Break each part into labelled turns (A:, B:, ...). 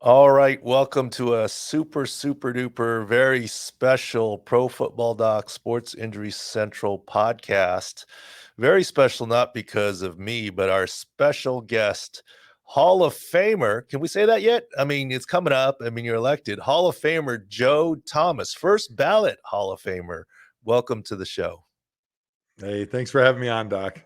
A: All right, welcome to a super, super duper, very special Pro Football Doc Sports Injury Central podcast. Very special, not because of me, but our special guest, Hall of Famer. Can we say that yet? I mean, it's coming up. I mean, you're elected. Hall of Famer Joe Thomas, first ballot Hall of Famer. Welcome to the show.
B: Hey, thanks for having me on, Doc.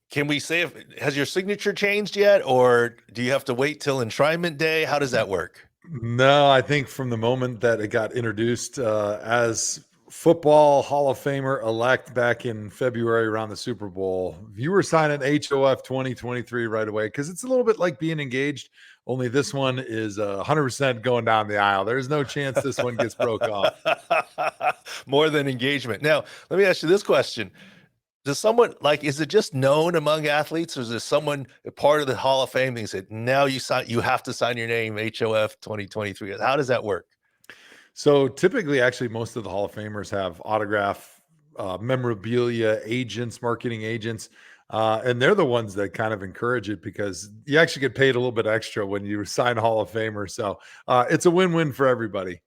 A: Can we say has your signature changed yet, or do you have to wait till enshrinement day? How does that work?
B: No, I think from the moment that it got introduced as football Hall of Famer elect back in February around the Super Bowl, you were signing HOF 2023 right away because it's a little bit like being engaged, only this one is 100% going down the aisle. There's no chance this one gets broke off.
A: More than engagement. Now, let me ask you this question. Does someone is it just known among athletes, or is there someone a part of the Hall of Fame thing said, now you have to sign your name HOF 2023? How does that work?
B: So typically, actually, most of the Hall of Famers have autograph memorabilia agents, marketing agents, and they're the ones that kind of encourage it because you actually get paid a little bit extra when you sign Hall of Famer. So it's a win-win for everybody.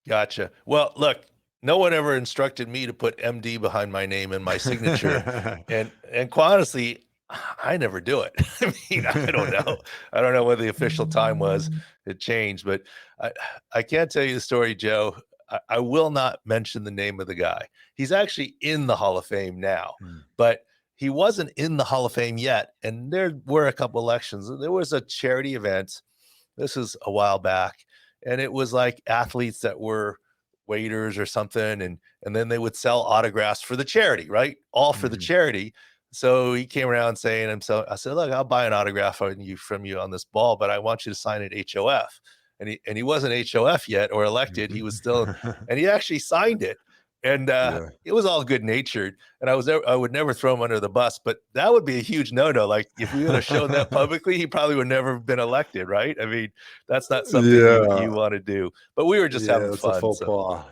A: Gotcha. Well, look, no one ever instructed me to put MD behind my name and my signature. and quite honestly, I never do it. I mean, I don't know. I don't know what the official time was. It changed, but I can't tell you the story, Joe. I will not mention the name of the guy. He's actually in the Hall of Fame now, but he wasn't in the Hall of Fame yet. And there were a couple elections. There was a charity event. This is a while back. And it was like athletes that were waiters or something. And then they would sell autographs for the charity, right? All for the charity. So he came around saying himself, I said, look, I'll buy an autograph from you on this ball, but I want you to sign it HOF. And he wasn't HOF yet or elected. He was still, and he actually signed it. And it was all good natured. And I would never throw him under the bus, but that would be a huge no-no. Like if we would have shown that publicly, he probably would never have been elected, right? I mean, that's not something you want to do. But we were just having
B: That's
A: fun.
B: a faux pas.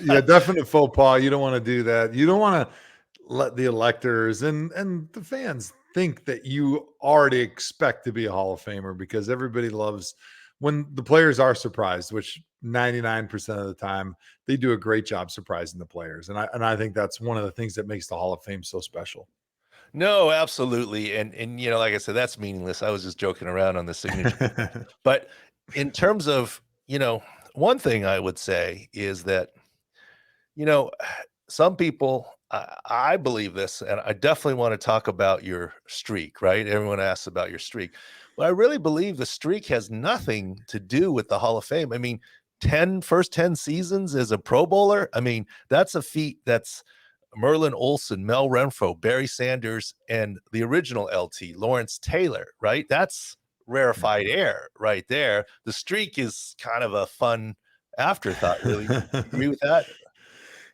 B: Yeah, definite faux pas. You don't want to do that. You don't want to let the electors and the fans think that you already expect to be a Hall of Famer because everybody loves when the players are surprised, which 99% of the time they do a great job surprising the players. And I think that's one of the things that makes the Hall of Fame so special.
A: No, absolutely. And like I said, that's meaningless. I was just joking around on the signature. But in terms of, one thing I would say is that, some people, I believe this, and I definitely want to talk about your streak, right? Everyone asks about your streak. But I really believe the streak has nothing to do with the Hall of Fame. I mean, first 10 seasons as a Pro Bowler. I mean, that's a feat that's Merlin Olsen, Mel Renfro, Barry Sanders, and the original LT, Lawrence Taylor, right? That's rarefied air right there. The streak is kind of a fun afterthought, really. You agree with that?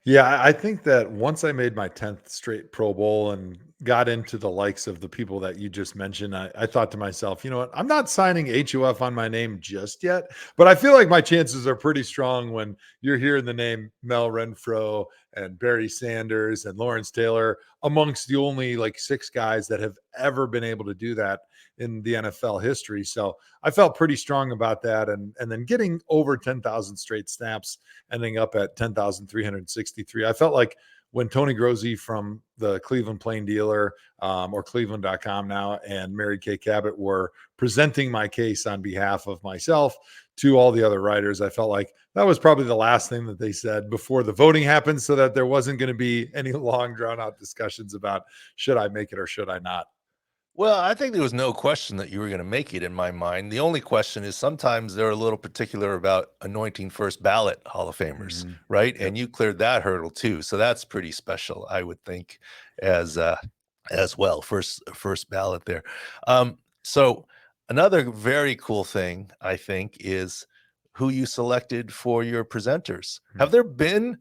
B: Yeah, I think that once I made my 10th straight Pro Bowl and got into the likes of the people that you just mentioned, I thought to myself, you know what? I'm not signing HUF on my name just yet, but I feel like my chances are pretty strong when you're hearing the name Mel Renfro and Barry Sanders and Lawrence Taylor amongst the only like 6 guys that have ever been able to do that in the NFL history. So I felt pretty strong about that. And then getting over 10,000 straight snaps, ending up at 10,363. I felt like when Tony Grossi from the Cleveland Plain Dealer or Cleveland.com now and Mary Kay Cabot were presenting my case on behalf of myself to all the other writers, I felt like that was probably the last thing that they said before the voting happened so that there wasn't going to be any long drawn out discussions about should I make it or should I not.
A: Well, I think there was no question that you were going to make it in my mind. The only question is sometimes they're a little particular about anointing first ballot Hall of Famers, right? Yep. And you cleared that hurdle too. So that's pretty special, I would think, as well. First ballot there. So another very cool thing, I think, is who you selected for your presenters. Have there been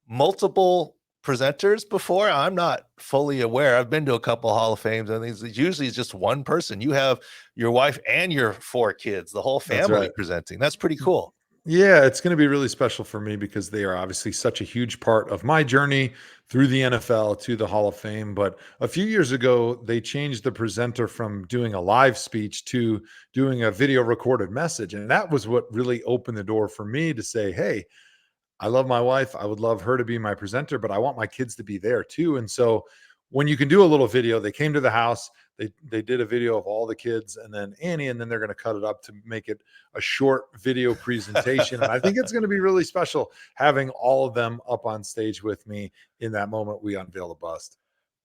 A: multiple presenters before? I'm not fully aware. I've been to a couple Hall of Fames, and it's usually just one person. You have your wife and your 4 kids, the whole family presenting. That's pretty cool.
B: Yeah, it's going to be really special for me because they are obviously such a huge part of my journey through the NFL to the Hall of Fame. But a few years ago, they changed the presenter from doing a live speech to doing a video recorded message. And that was what really opened the door for me to say, hey, I love my wife. I would love her to be my presenter, but I want my kids to be there too. And so when you can do a little video, they came to the house, they did a video of all the kids and then Annie, and then they're going to cut it up to make it a short video presentation. And I think it's going to be really special having all of them up on stage with me in that moment we unveil the bust.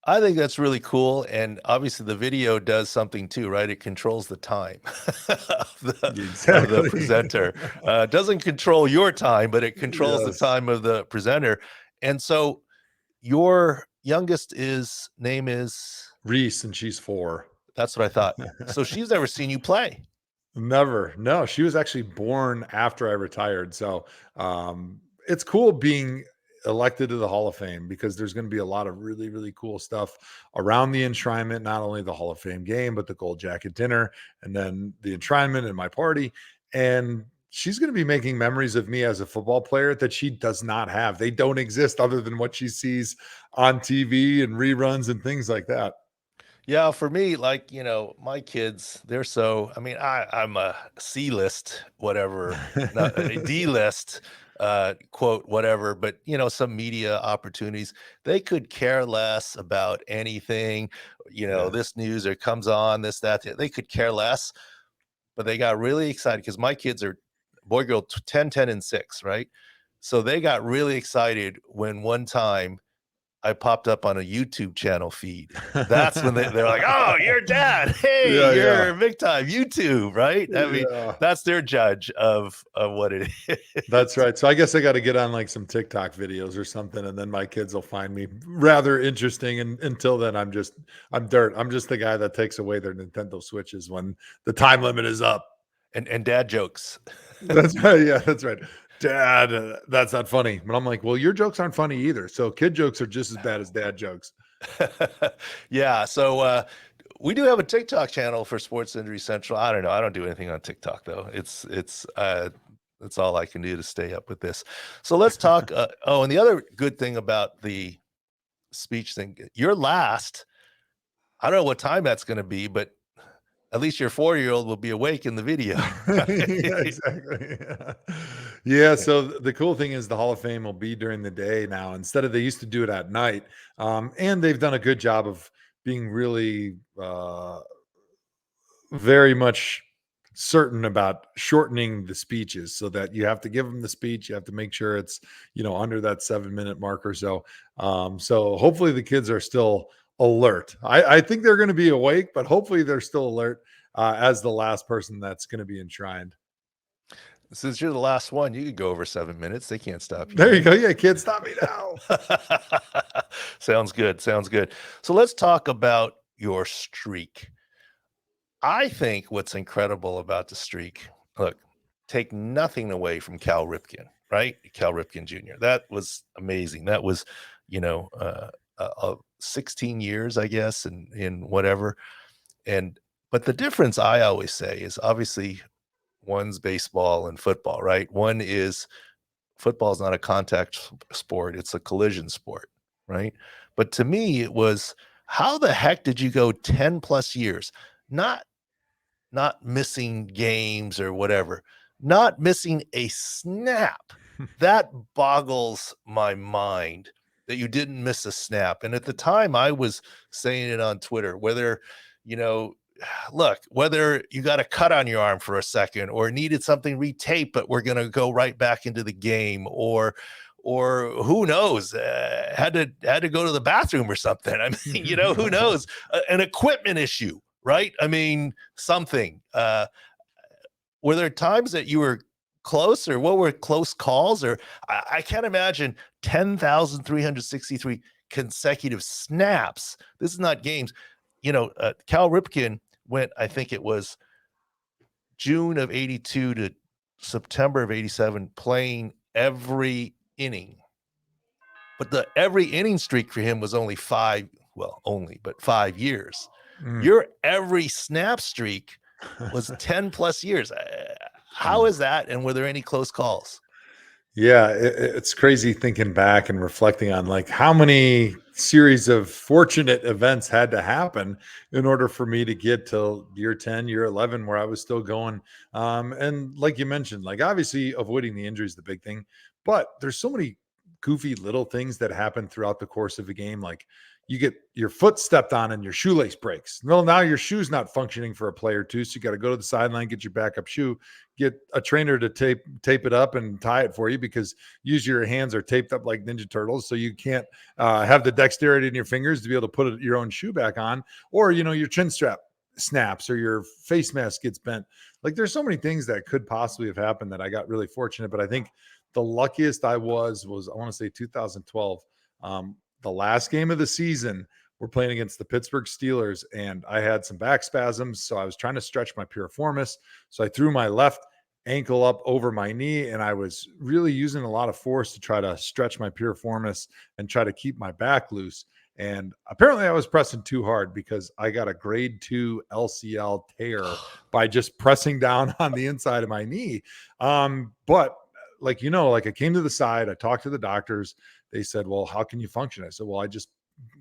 A: I think that's really cool, and obviously the video does something too, right? It controls the time of the
B: Exactly.
A: presenter. It doesn't control your time, but it controls the
B: Yes.
A: time of the presenter. And so your youngest is name is
B: Reese, and she's 4.
A: that's what I thought. So she's never seen you play.
B: Never. No, she was actually born after I retired. So it's cool being elected to the Hall of Fame because there's going to be a lot of really, really cool stuff around the enshrinement, not only the Hall of Fame game, but the gold jacket dinner and then the enshrinement and my party. And she's going to be making memories of me as a football player that she does not have. They don't exist other than what she sees on TV and reruns and things like that.
A: Yeah, for me, like, my kids, they're so I mean, I'm a C-list, whatever, not a D-list, quote, whatever, but, some media opportunities, they could care less about anything,
B: Yeah.
A: this news or comes on, this, that, they could care less, but they got really excited because my kids are boy, girl, 10, 10, and 6, right? So they got really excited when one time I popped up on a YouTube channel feed. That's when they're like, "Oh, you're dad. Hey,
B: Yeah, yeah.
A: you're big time YouTube," right? I mean,
B: Yeah.
A: that's their judge of what it
B: That's
A: is.
B: right. So I guess I got to get on like some TikTok videos or something, and then my kids will find me rather interesting. And until then, I'm dirt. I'm just the guy that takes away their Nintendo Switches when the time limit is up.
A: And dad jokes.
B: That's right. Yeah, that's right. Dad, that's not funny. But I'm like, well, your jokes aren't funny either. So kid jokes are just as bad as dad jokes.
A: Yeah, so, we do have a TikTok channel for Sports Injury Central. I don't know. I don't do anything on TikTok though. That's all I can do to stay up with this. So let's talk, oh, and the other good thing about the speech thing, your last I don't know what time that's gonna be, but at least your 4-year-old will be awake in the video,
B: Yeah,
A: right?
B: exactly. Yeah. Yeah, so the cool thing is the Hall of Fame will be during the day now instead of they used to do it at night. And they've done a good job of being really very much certain about shortening the speeches so that you have to give them the speech, you have to make sure it's under that 7-minute mark or so. So hopefully the kids are still alert. I think they're going to be awake, but hopefully they're still alert as the last person that's going to be enshrined.
A: Since you're the last one, you could go over 7 minutes. They can't stop you,
B: There you
A: right?
B: go. Yeah, kids, stop me now.
A: Sounds good, sounds good. So let's talk about your streak. I think what's incredible about the streak, look, take nothing away from Cal Ripken, right? Cal Ripken Jr. That was amazing. That was, 16 years, I guess, in whatever. And but the difference I always say is obviously one's baseball and football, right? One is football is not a contact sport, it's a collision sport, right? But to me, it was how the heck did you go 10 plus years? Not not missing games or whatever, not missing a snap. That boggles my mind that you didn't miss a snap. And at the time, I was saying it on Twitter, whether, you know, look, whether you got a cut on your arm for a second or needed something retaped, but we're going to go right back into the game, or who knows, had to go to the bathroom or something. I mean, who knows, an equipment issue, right? I mean, something. Were there times that you were close, or what were close calls? Or I can't imagine 10,363 consecutive snaps. This is not games. Cal Ripken went, I think it was June of 82 to September of 87, playing every inning. But the every inning streak for him was only but 5 years.
B: Mm.
A: Your every snap streak was 10 plus years. How is that? And were there any close calls?
B: Yeah, it's crazy thinking back and reflecting on like how many series of fortunate events had to happen in order for me to get to year 10, year 11, where I was still going. And like you mentioned, like obviously avoiding the injury is the big thing, but there's so many goofy little things that happen throughout the course of a game. Like you get your foot stepped on and your shoelace breaks. Well, now your shoe's not functioning for a play or two. So you got to go to the sideline, get your backup shoe, get a trainer to tape it up and tie it for you, because usually your hands are taped up like Ninja Turtles, so you can't have the dexterity in your fingers to be able to put your own shoe back on, or your chin strap snaps or your face mask gets bent. Like there's so many things that could possibly have happened that I got really fortunate, but I think the luckiest I was I want to say 2012, the last game of the season. We're playing against the Pittsburgh Steelers, and I had some back spasms, so I was trying to stretch my piriformis. So I threw my left ankle up over my knee, and I was really using a lot of force to try to stretch my piriformis and try to keep my back loose. And apparently I was pressing too hard, because I got a grade 2 LCL tear by just pressing down on the inside of my knee. But like I came to the side, I talked to the doctors. They said, well, how can you function? I said, well, I just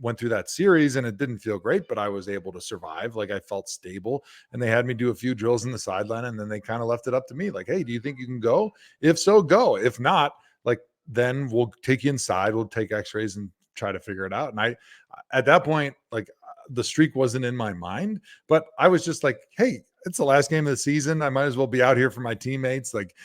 B: went through that series and it didn't feel great, but I was able to survive. Like I felt stable, and they had me do a few drills in the sideline, and then they kind of left it up to me. Like, hey, do you think you can go? If so, go. If not, like, then we'll take you inside. We'll take x-rays and try to figure it out. And at that point, like the streak wasn't in my mind, but I was just like, hey, it's the last game of the season. I might as well be out here for my teammates. Like,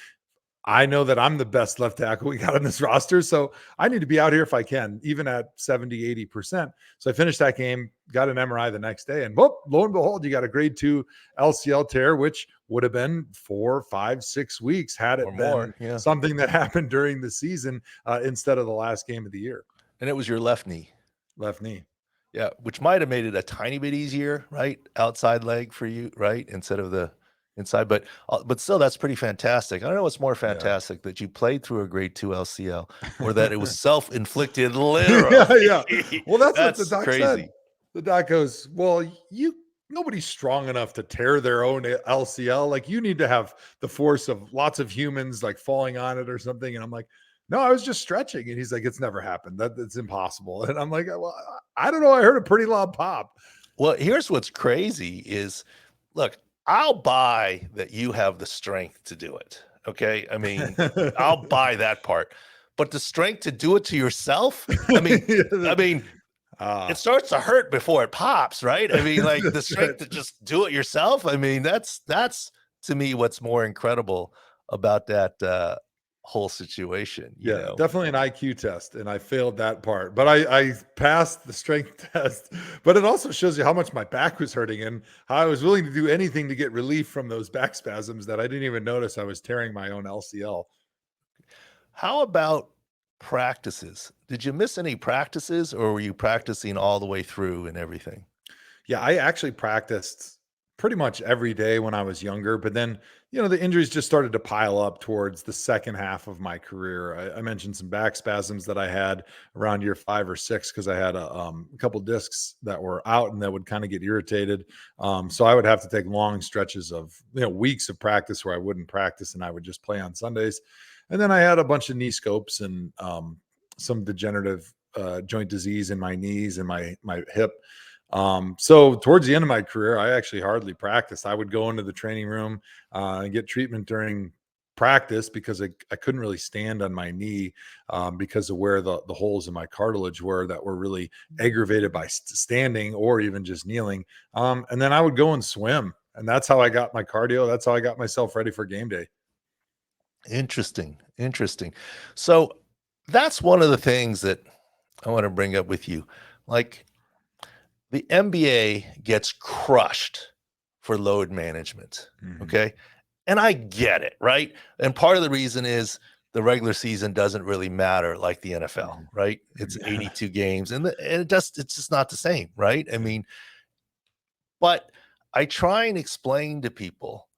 B: I know that I'm the best left tackle we got on this roster. So I need to be out here if I can, even at 70, 80%. So I finished that game, got an MRI the next day, and whoop, lo and behold, you got a grade 2 LCL tear, which would have been 4, 5, 6 weeks had it
A: Or
B: been
A: more, yeah.
B: something that happened during the season instead of the last game of the year.
A: And it was your left knee.
B: Left knee.
A: Yeah, which might have made it a tiny bit easier, right? Outside leg for you, right? Instead of the inside, but still, that's pretty fantastic. I don't know what's more fantastic, that you played through a grade 2 LCL, or that it was self-inflicted, literally.
B: Yeah. Well, that's what the
A: That's
B: doc
A: crazy.
B: said. The doc goes, well, nobody's strong enough to tear their own LCL. Like you need to have the force of lots of humans like falling on it or something. And I'm like, no, I was just stretching. And he's like, it's never happened. That's impossible. And I'm like, well, I don't know. I heard a pretty loud pop.
A: Well, here's what's crazy is, look, I'll buy that you have the strength to do it. Okay. I mean, I'll buy that part, but the strength to do it to yourself. I mean, it starts to hurt before it pops, right? I mean, like the strength to just do it yourself. I mean, that's to me what's more incredible about that whole situation. You know?
B: Definitely an IQ test, and I failed that part, but I passed the strength test. But it also shows you how much my back was hurting and how I was willing to do anything to get relief from those back spasms that I didn't even notice I was tearing my own LCL.
A: How about practices? Did you miss any practices, or were you practicing all the way through and everything?
B: Yeah, I actually practiced pretty much every day when I was younger, but then, the injuries just started to pile up towards the second half of my career. I mentioned some back spasms that I had around year 5 or 6, because I had a couple discs that were out and that would kind of get irritated. So I would have to take long stretches of, weeks of practice where I wouldn't practice and I would just play on Sundays. And then I had a bunch of knee scopes and some degenerative joint disease in my knees and my hip. So towards the end of my career, I actually hardly practiced. I would go into the training room and get treatment during practice, because I couldn't really stand on my knee because of where the holes in my cartilage were that were really aggravated by standing or even just kneeling. And then I would go and swim. And that's how I got my cardio. That's how I got myself ready for game day.
A: Interesting. Interesting. So that's one of the things that I want to bring up with you. Like, the NBA gets crushed for load management.
B: Mhm.
A: Okay. And I get it, right? And part of the reason is the regular season doesn't really matter like the NFL, right? It's 82 games, and it's just not the same, right? I mean, but I try and explain to people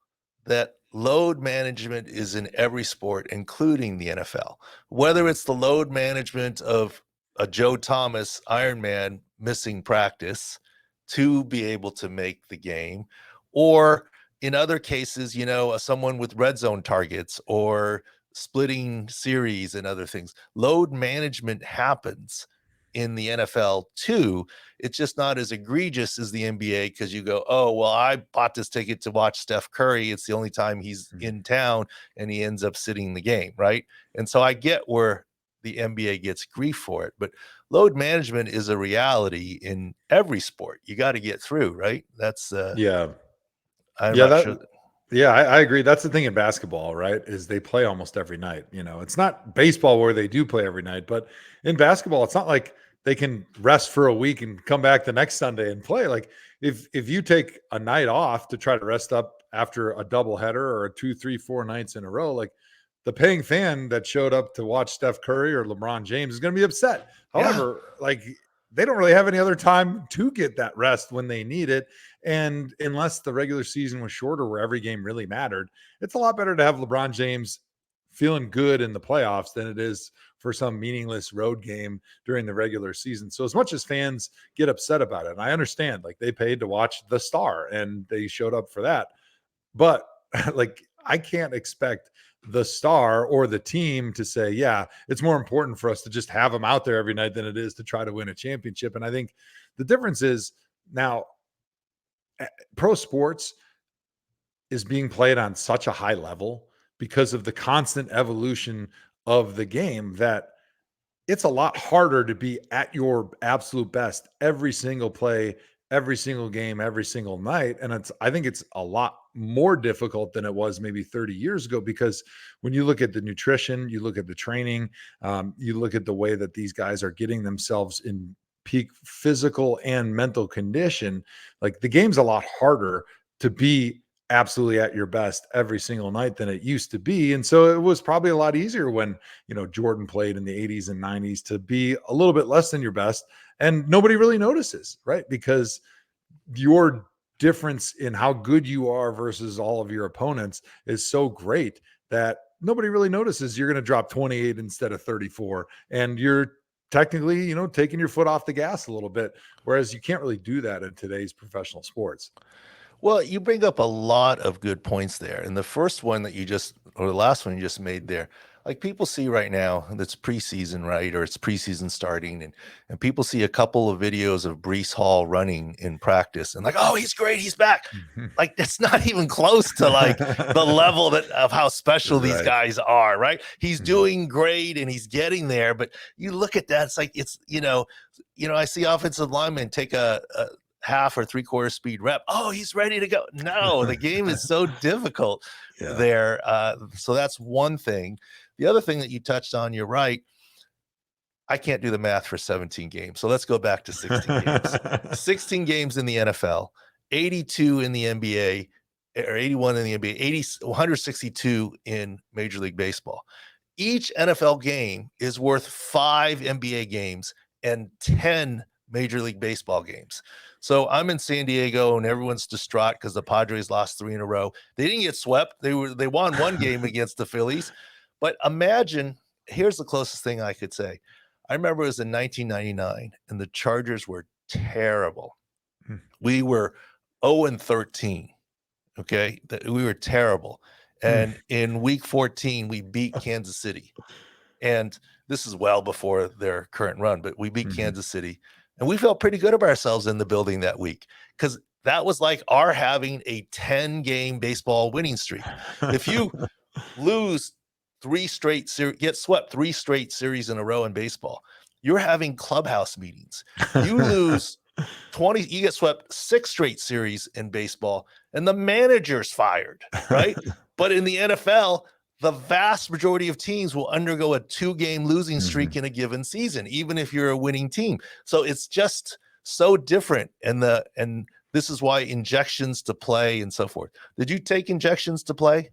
A: that load management is in every sport, including the NFL. Whether it's the load management of a Joe Thomas Ironman missing practice to be able to make the game, or in other cases, someone with red zone targets or splitting series and other things, load management happens in the NFL too. It's just not as egregious as the NBA, because you go, oh, well, I bought this ticket to watch Steph Curry. It's the only time he's in town, and he ends up sitting the game, right? And so I get where the NBA gets grief for it, but load management is a reality in every sport. You got to get through, right? That's
B: Yeah.
A: I'm
B: Yeah,
A: not sure.
B: I agree. That's the thing in basketball, right? Is they play almost every night. It's not baseball where they do play every night, but in basketball, it's not like they can rest for a week and come back the next Sunday and play. Like if you take a night off to try to rest up after a doubleheader or a 2, 3, 4 nights in a row, like the paying fan that showed up to watch Steph Curry or LeBron James is going to be upset. However, like they don't really have any other time to get that rest when they need it. And unless the regular season was shorter where every game really mattered, it's a lot better to have LeBron James feeling good in the playoffs than it is for some meaningless road game during the regular season. So as much as fans get upset about it, and I understand, like they paid to watch the star and they showed up for that, but like I can't expect the star or the team to say, yeah, it's more important for us to just have them out there every night than it is to try to win a championship. And I think the difference is now pro sports is being played on such a high level because of the constant evolution of the game that it's a lot harder to be at your absolute best every single play, every single game, every single night. And I think it's a lot more difficult than it was maybe 30 years ago, because when you look at the nutrition, you look at the training, you look at the way that these guys are getting themselves in peak physical and mental condition, like the game's a lot harder to be absolutely at your best every single night than it used to be. And so it was probably a lot easier when, Jordan played in the 80s and 90s to be a little bit less than your best and nobody really notices, right? Because your difference in how good you are versus all of your opponents is so great that nobody really notices you're going to drop 28 instead of 34. And you're technically, taking your foot off the gas a little bit. Whereas you can't really do that in today's professional sports.
A: Well, you bring up a lot of good points there. And the first one or the last one you just made there, like people see right now that's preseason, right? Or it's preseason starting, and people see a couple of videos of Breece Hall running in practice and like, oh, he's great, he's back. Like that's not even close to like the level of how special these
B: Right.
A: guys are, right? He's doing great and he's getting there, but you look at that, it's like I see offensive linemen take a half or 3/4 speed rep. Oh, he's ready to go. No, the game is so difficult there. So that's one thing. The other thing that you touched on, you're right. I can't do the math for 17 games. So let's go back to 16 games. 16 games in the NFL, 82 in the NBA, or 81 in the NBA, 162 in Major League Baseball. Each NFL game is worth 5 NBA games and 10 Major League Baseball games. So I'm in San Diego and everyone's distraught because the Padres lost 3 in a row. They didn't get swept. They won one game against the Phillies. But imagine, here's the closest thing I could say. I remember it was in 1999 and the Chargers were terrible. We were 0-13. Okay. We were terrible. And in week 14, we beat Kansas City. And this is well before their current run, but we beat Kansas City. And we felt pretty good about ourselves in the building that week, because that was like our having a 10-game baseball winning streak. If you lose get swept 3 straight series in a row in baseball, you're having clubhouse meetings. You lose 20, you get swept 6 straight series in baseball, and the manager's fired, right? But in the NFL, the vast majority of teams will undergo a 2-game losing streak in a given season, even if you're a winning team. So it's just so different. And this is why injections to play and so forth. Did you take injections to play?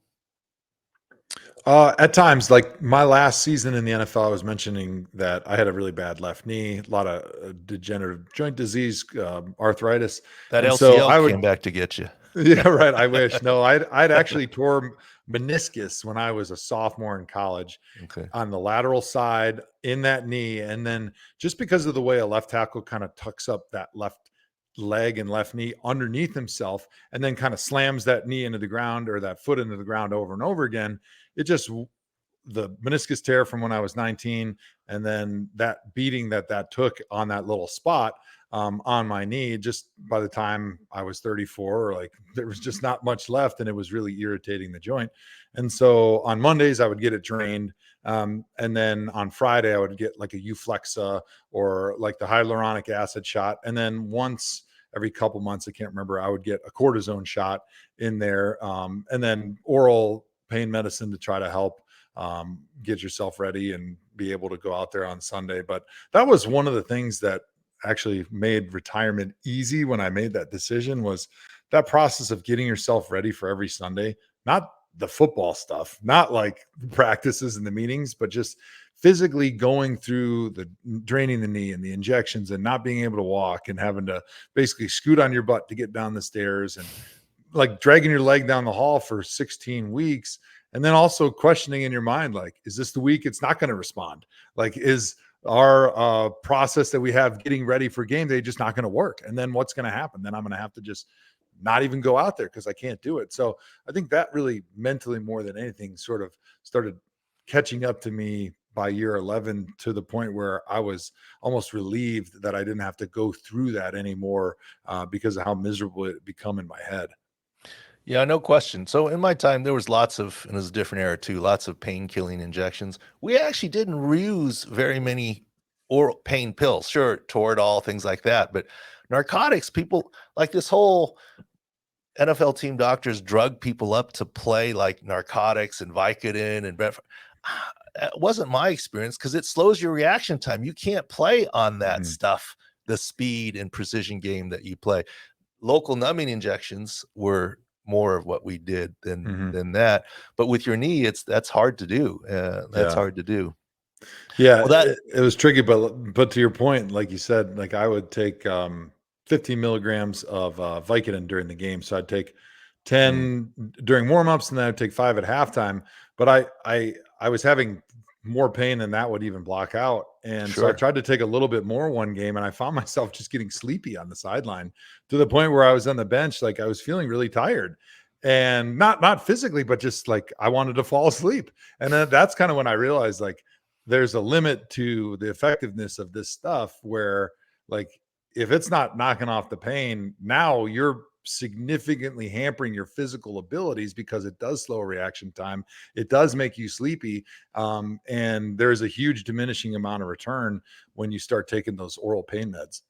B: At times, like my last season in the NFL, I was mentioning that I had a really bad left knee, a lot of degenerative joint disease, arthritis.
A: That
B: And so
A: LCL came back to get you.
B: Yeah, right. I wish. No, I'd actually tore meniscus when I was a sophomore in college.
A: Okay.
B: On the lateral side in that knee. And then just because of the way a left tackle kind of tucks up that left leg and left knee underneath himself and then kind of slams that knee into the ground or that foot into the ground over and over again. It just, the meniscus tear from when I was 19, and then that beating that took on that little spot on my knee, just by the time I was 34, like there was just not much left, and it was really irritating the joint. And so on Mondays I would get it drained, and then on Friday I would get like a Euflexa or like the hyaluronic acid shot, and then once every couple months, I can't remember, I would get a cortisone shot in there, and then oral pain medicine to try to help get yourself ready and be able to go out there on Sunday. But that was one of the things that actually made retirement easy when I made that decision, was that process of getting yourself ready for every Sunday, not the football stuff, not like practices and the meetings, but just physically going through the draining the knee and the injections and not being able to walk and having to basically scoot on your butt to get down the stairs and like dragging your leg down the hall for 16 weeks. And then also questioning in your mind, like, is this the week it's not going to respond? Like, is our process that we have getting ready for game day just not going to work? And then what's going to happen? Then I'm going to have to just not even go out there because I can't do it. So I think that really mentally, more than anything, sort of started catching up to me by year 11, to the point where I was almost relieved that I didn't have to go through that anymore, because of how miserable it had become in my head.
A: Yeah, no question. So in my time, there was lots of, and it was a different era too, lots of pain killing injections. We actually didn't use very many oral pain pills. Sure, Toradol, things like that. But narcotics, people like this whole NFL team doctors drug people up to play like narcotics and Vicodin and it wasn't my experience, because it slows your reaction time. You can't play on that
B: Mhm.
A: stuff, the speed and precision game that you play. Local numbing injections were more of what we did
B: Mhm.
A: than that. But with your knee, that's hard to do. That's
B: Yeah.
A: hard to do.
B: Yeah,
A: Well, that
B: it was tricky, but to your point, like you said, like I would take 15 milligrams of Vicodin during the game. So I'd take
A: mm,
B: 10 during warmups, and then I'd take 5 at halftime. But I was having more pain than that would even block out. And so I
A: sure.
B: tried to take a little bit more one game, and I found myself just getting sleepy on the sideline, to the point where I was on the bench, like I was feeling really tired. And not physically, but just like I wanted to fall asleep. And then that's kind of when I realized, like, there's a limit to the effectiveness of this stuff, where, like, if it's not knocking off the pain, now you're significantly hampering your physical abilities, because it does slow reaction time, it does make you sleepy, and there's a huge diminishing amount of return when you start taking those oral pain meds.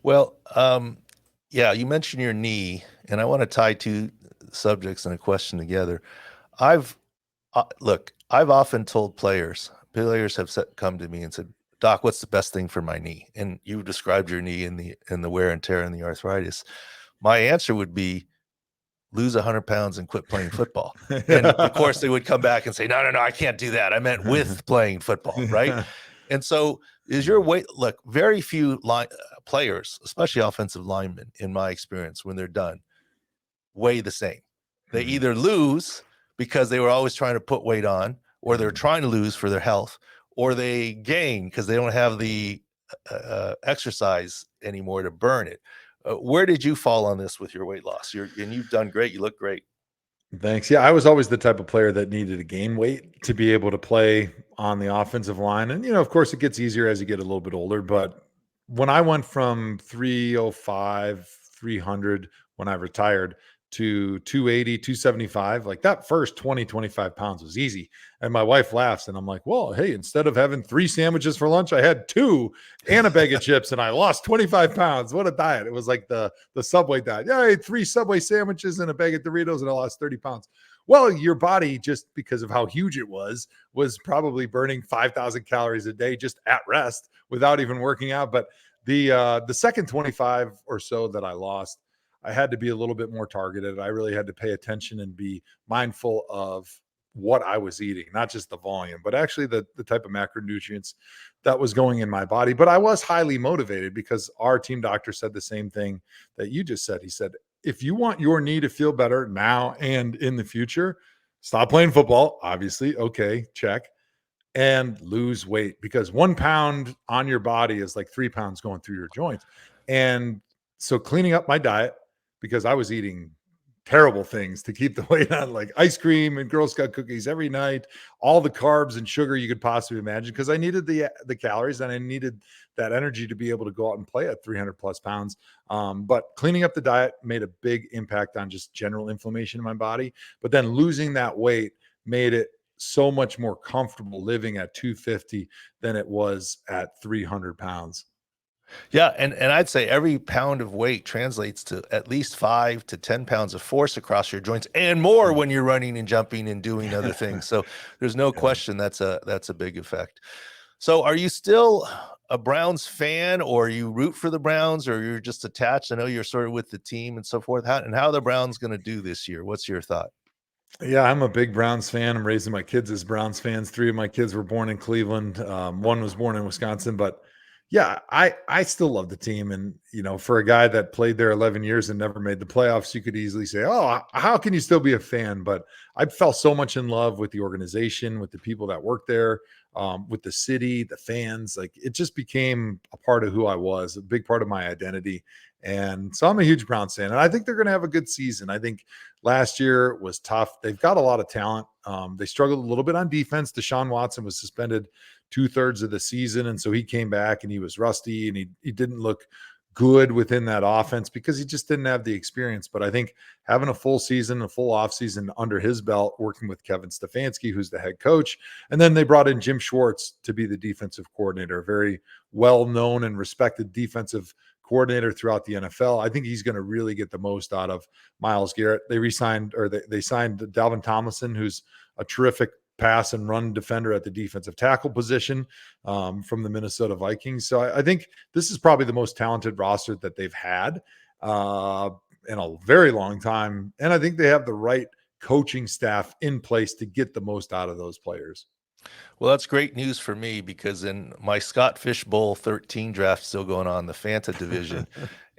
A: Well, yeah, you mentioned your knee, and I want to tie two subjects in a question together. I've look, I've often told players have come to me and said, "Doc, what's the best thing for my knee?" And you described your knee and the wear and tear and the arthritis. My answer would be lose 100 pounds and quit playing football. And of course, they would come back and say, "No, no, no, I can't do that. I meant with playing football, right?" And so, is your weight? Look, very few players, especially offensive linemen, in my experience, when they're done, weigh the same. They
B: Mhm.
A: either lose because they were always trying to put weight on, or they're
B: Mhm.
A: trying to lose for their health, or they gain because they don't have the exercise anymore to burn it. Where did you fall on this with your weight loss? And you've done great. You look great.
B: Thanks. Yeah, I was always the type of player that needed to gain weight to be able to play on the offensive line. And, of course, it gets easier as you get a little bit older. But when I went from 305, 300 when I retired to 280, 275, like that first 20, 25 pounds was easy. And my wife laughs, and I'm like, well, hey, instead of having 3 sandwiches for lunch, I had two and a bag of chips, and I lost 25 pounds. What a diet. It was like the Subway diet. Yeah, I ate 3 Subway sandwiches and a bag of Doritos, and I lost 30 pounds. Well, your body, just because of how huge it was probably burning 5,000 calories a day just at rest without even working out. But the second 25 or so that I lost, I had to be a little bit more targeted. I really had to pay attention and be mindful of what I was eating, not just the volume, but actually the type of macronutrients that was going in my body. But I was highly motivated, because our team doctor said the same thing that you just said. He said, if you want your knee to feel better now and in the future, stop playing football. Obviously, okay, check, and lose weight, because 1 pound on your body is like 3 pounds going through your joints. And So cleaning up my diet, because I was eating terrible things to keep the weight on, like ice cream and Girl Scout cookies every night, all the carbs and sugar you could possibly imagine, because I needed the calories and I needed that energy to be able to go out and play at 300 plus pounds. But cleaning up the diet made a big impact on just general inflammation in my body. But then losing that weight made it so much more comfortable living at 250 than it was at 300 pounds.
A: Yeah, and I'd say every pound of weight translates to at least 5 to 10 pounds of force across your joints and more when you're running and jumping and doing other things. So there's no
B: Yeah.
A: question that's a big effect. So are you still a Browns fan, or you root for the Browns, or you're just attached? I know you're sort of with the team and so forth. How are the Browns going to do this year? What's your thought?
B: Yeah, I'm a big Browns fan. I'm raising my kids as Browns fans. 3 of my kids were born in Cleveland. One was born in Wisconsin, but yeah, I still love the team. And for a guy that played there 11 years and never made the playoffs, you could easily say, "Oh, how can you still be a fan?" But I fell so much in love with the organization, with the people that work there, with the city, the fans. Like, it just became a part of who I was, a big part of my identity. And so I'm a huge Browns fan, and I think they're going to have a good season. I think last year was tough. They've got a lot of talent. They struggled a little bit on defense. Deshaun Watson was suspended 2/3 of the season, and so he came back and he was rusty, and he didn't look good within that offense because he just didn't have the experience. But I think having a full season, a full offseason under his belt, working with Kevin Stefanski, who's the head coach, and then they brought in Jim Schwartz to be the defensive coordinator, a very well-known and respected defensive coordinator throughout the NFL. I think he's going to really get the most out of Myles Garrett. They re-signed, or they signed Dalvin Tomlinson, who's a terrific pass and run defender at the defensive tackle position, from the Minnesota Vikings. So I think this is probably the most talented roster that they've had in a very long time. And I think they have the right coaching staff in place to get the most out of those players.
A: Well, that's great news for me, because in my Scott Fish Bowl 13 draft still going on, the Fanta division,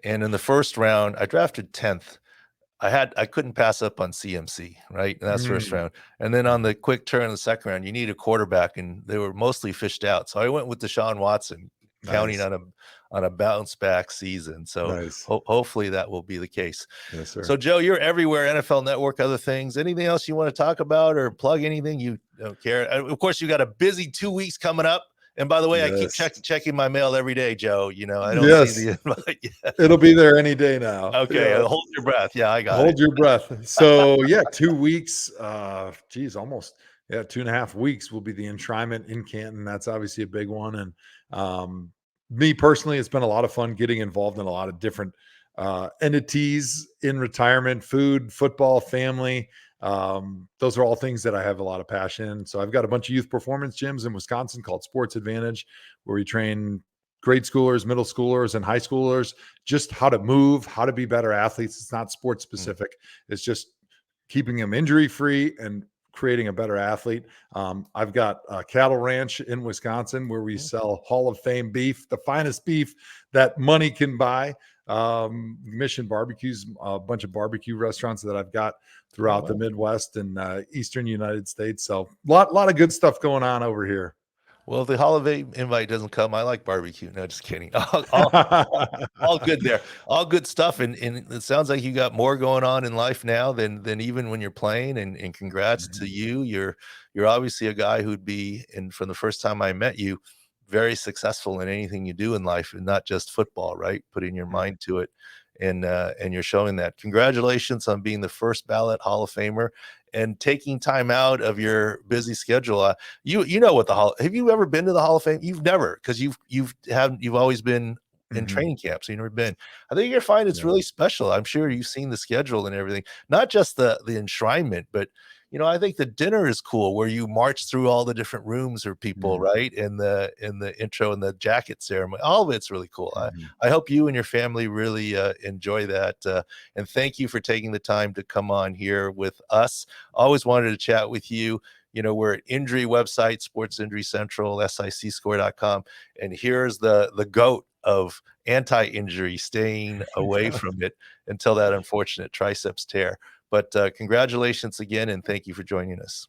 A: and in the first round, I drafted 10th. I couldn't pass up on CMC, right? And that's first
B: Mm,
A: round. And then on the quick turn in the second round, you need a quarterback, and they were mostly fished out. So I went with Deshaun Watson, counting
B: nice.
A: on a bounce back season. So
B: Nice.
A: hopefully that will be the case.
B: Yes, sir.
A: So Joe, you're everywhere, NFL Network, other things. Anything else you want to talk about or plug? Anything you don't care? Of course, you got a busy 2 weeks coming up. And by the way, I keep
B: Yes.
A: checking my mail every day, Joe. I don't see
B: Yes.
A: the invite yet.
B: It'll be there any day now.
A: Okay,
B: Yeah.
A: hold your breath. Yeah, I got it.
B: Hold your breath. So yeah, 2 weeks. Geez, almost, yeah, 2.5 weeks will be the enshrinement in Canton. That's obviously a big one. And me personally, it's been a lot of fun getting involved in a lot of different entities in retirement: food, football, family. Those are all things that I have a lot of passion in. So I've got a bunch of youth performance gyms in Wisconsin called Sports Advantage, where we train grade schoolers, middle schoolers, and high schoolers just how to move, how to be better athletes. It's not sports
A: Mm.
B: specific. It's just keeping them injury free and creating a better athlete. I've got a cattle ranch in Wisconsin where we
A: Okay.
B: sell Hall of Fame beef, the finest beef that money can buy. Mission Barbecues, a bunch of barbecue restaurants that I've got
A: Oh,
B: throughout the
A: wow.
B: Midwest and Eastern United States. So lot of good stuff going on over here.
A: Well, if the holiday invite doesn't come, I like barbecue. No, just kidding. All good there. All good stuff. And it sounds like you got more going on in life now than even when you're playing. And congrats to
B: Mhm.
A: you. You're obviously a guy who'd be, and from the first time I met you, very successful in anything you do in life, and not just football, right? Putting your mind to it. And you're showing that. Congratulations on being the first ballot Hall of Famer and taking time out of your busy schedule. You know what the Hall? Have you ever been to the Hall of Fame? You've never, because you've always been in
B: Mhm.
A: training camps. So you've never been. I think you're fine. It's
B: Yeah.
A: really special. I'm sure you've seen the schedule and everything, not just the enshrinement, but I think the dinner is cool, where you march through all the different rooms or people,
B: Mhm.
A: right? In the intro and the jacket ceremony. All of it's really cool.
B: Mhm.
A: I hope you and your family really enjoy that. And thank you for taking the time to come on here with us. Always wanted to chat with you. We're at injury website, Sports Injury Central, sicscore.com. And here's the goat of anti-injury, staying away from it until that unfortunate triceps tear. But congratulations again, and thank you for joining us.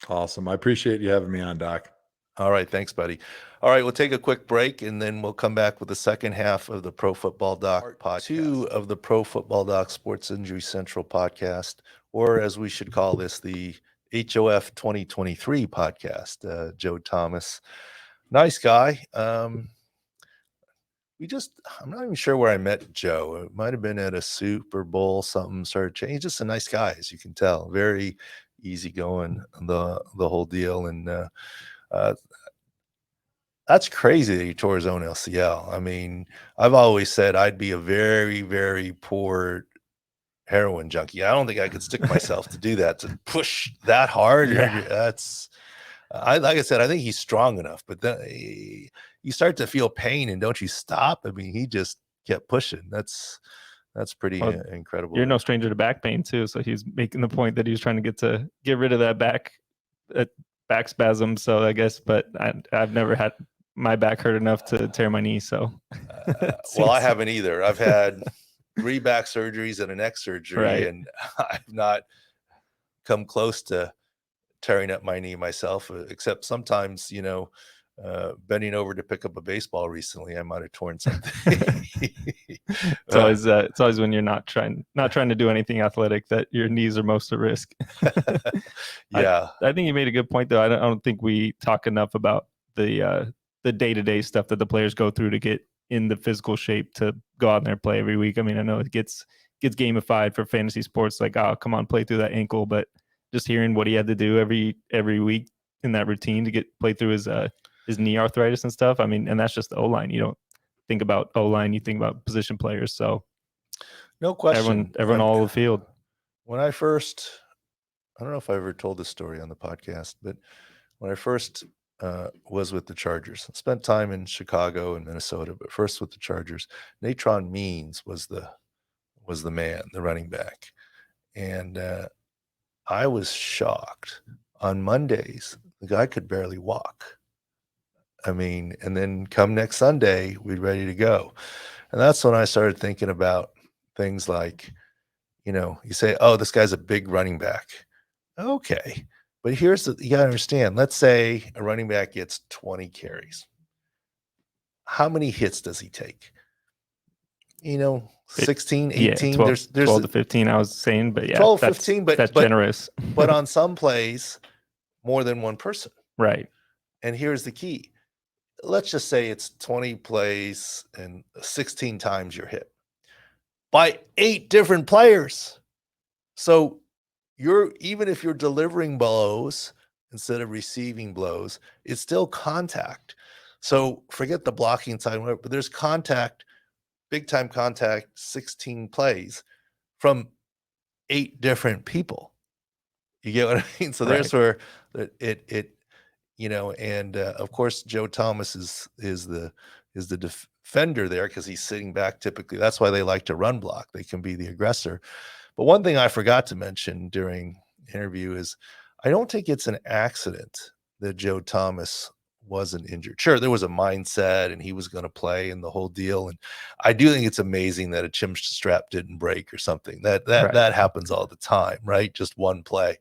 B: Awesome. I appreciate you having me on, Doc.
A: All right. Thanks, buddy. All right. We'll take a quick break and then we'll come back with the second half of the Pro Football Doc podcast. 2 of the Pro Football Doc Sports Injury Central podcast, or as we should call this, the HOF 2023 podcast. Joe Thomas, nice guy. I'm not even sure where I met Joe. It might have been at a Super Bowl, something started changing. He's just a nice guy, as you can tell. Very easygoing, the whole deal. And that's crazy that he tore his own LCL. I mean, I've always said I'd be a very, very poor heroin junkie. I don't think I could stick myself to do that, to push that hard.
B: Yeah.
A: That's, like I said, I think he's strong enough, but then you start to feel pain and don't you stop? I mean, he just kept pushing. That's pretty incredible.
C: You're no stranger to back pain too. So he's making the point that he's trying to get rid of that back spasm. So I guess, but I've never had my back hurt enough to tear my knee. So,
A: well, I haven't either. I've had 3 back surgeries and a neck surgery,
C: right.
A: and I've not come close to tearing up my knee myself, except sometimes, bending over to pick up a baseball recently, I might have torn something.
C: It's always when you're not trying to do anything athletic that your knees are most at risk.
A: Yeah.
C: I think you made a good point though. I don't think we talk enough about the day-to-day stuff that the players go through to get in the physical shape to go out there and play every week. I mean, I know it gets gamified for fantasy sports, like, oh, come on, play through that ankle, but just hearing what he had to do every week in that routine to play through his knee arthritis and stuff. I mean, and that's just the O-line. You don't think about O-line, you think about position players. So
A: no question.
C: Everyone all over the field.
A: When I don't know if I ever told this story on the podcast, but when I first was with the Chargers, I spent time in Chicago and Minnesota, but first with the Chargers, Natron Means was the man, the running back. And I was shocked. On Mondays, the guy could barely walk. I mean, and then come next Sunday, we'd ready to go. And that's when I started thinking about things like, you say, oh, this guy's a big running back. Okay. But you got to understand, let's say a running back gets 20 carries. How many hits does he take? 16, 18.
C: Yeah, 12,
A: there's
C: 12 to 15, I was saying, but yeah,
A: 12, 15, but
C: that's generous.
A: But on some plays, more than one person.
C: Right.
A: And here's the key. Let's just say it's 20 plays and 16 times you're hit by 8 different players. So even if you're delivering blows instead of receiving blows, it's still contact. So forget the blocking side, but there's contact, big time contact, 16 plays from 8 different people. You get what I mean? So there's where it and of course Joe Thomas is the defender there because he's sitting back typically. That's why they like to run block. They can be the aggressor. But one thing I forgot to mention during the interview is I don't think it's an accident that Joe Thomas wasn't injured. Sure, there was a mindset and he was going to play and the whole deal. And I do think it's amazing that a chin strap didn't break or something. That happens all the time, right? Just one play.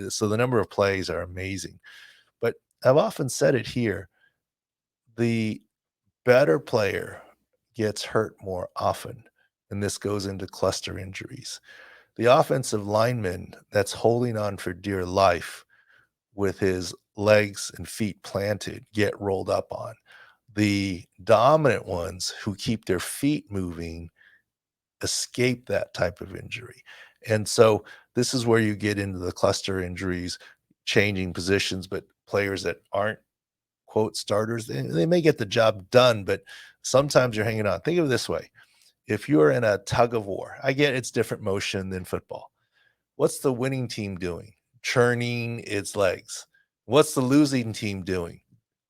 A: So the number of plays are amazing. But I've often said it here, the better player gets hurt more often, and this goes into cluster injuries. The offensive lineman that's holding on for dear life with his legs and feet planted get rolled up on. The dominant ones who keep their feet moving escape that type of injury. And so this is where you get into the cluster injuries, changing positions, but players that aren't, quote, starters, they may get the job done, but sometimes you're hanging on. Think of it this way. If you're in a tug of war, I get it's different motion than football. What's the winning team doing? Churning its legs. What's the losing team doing?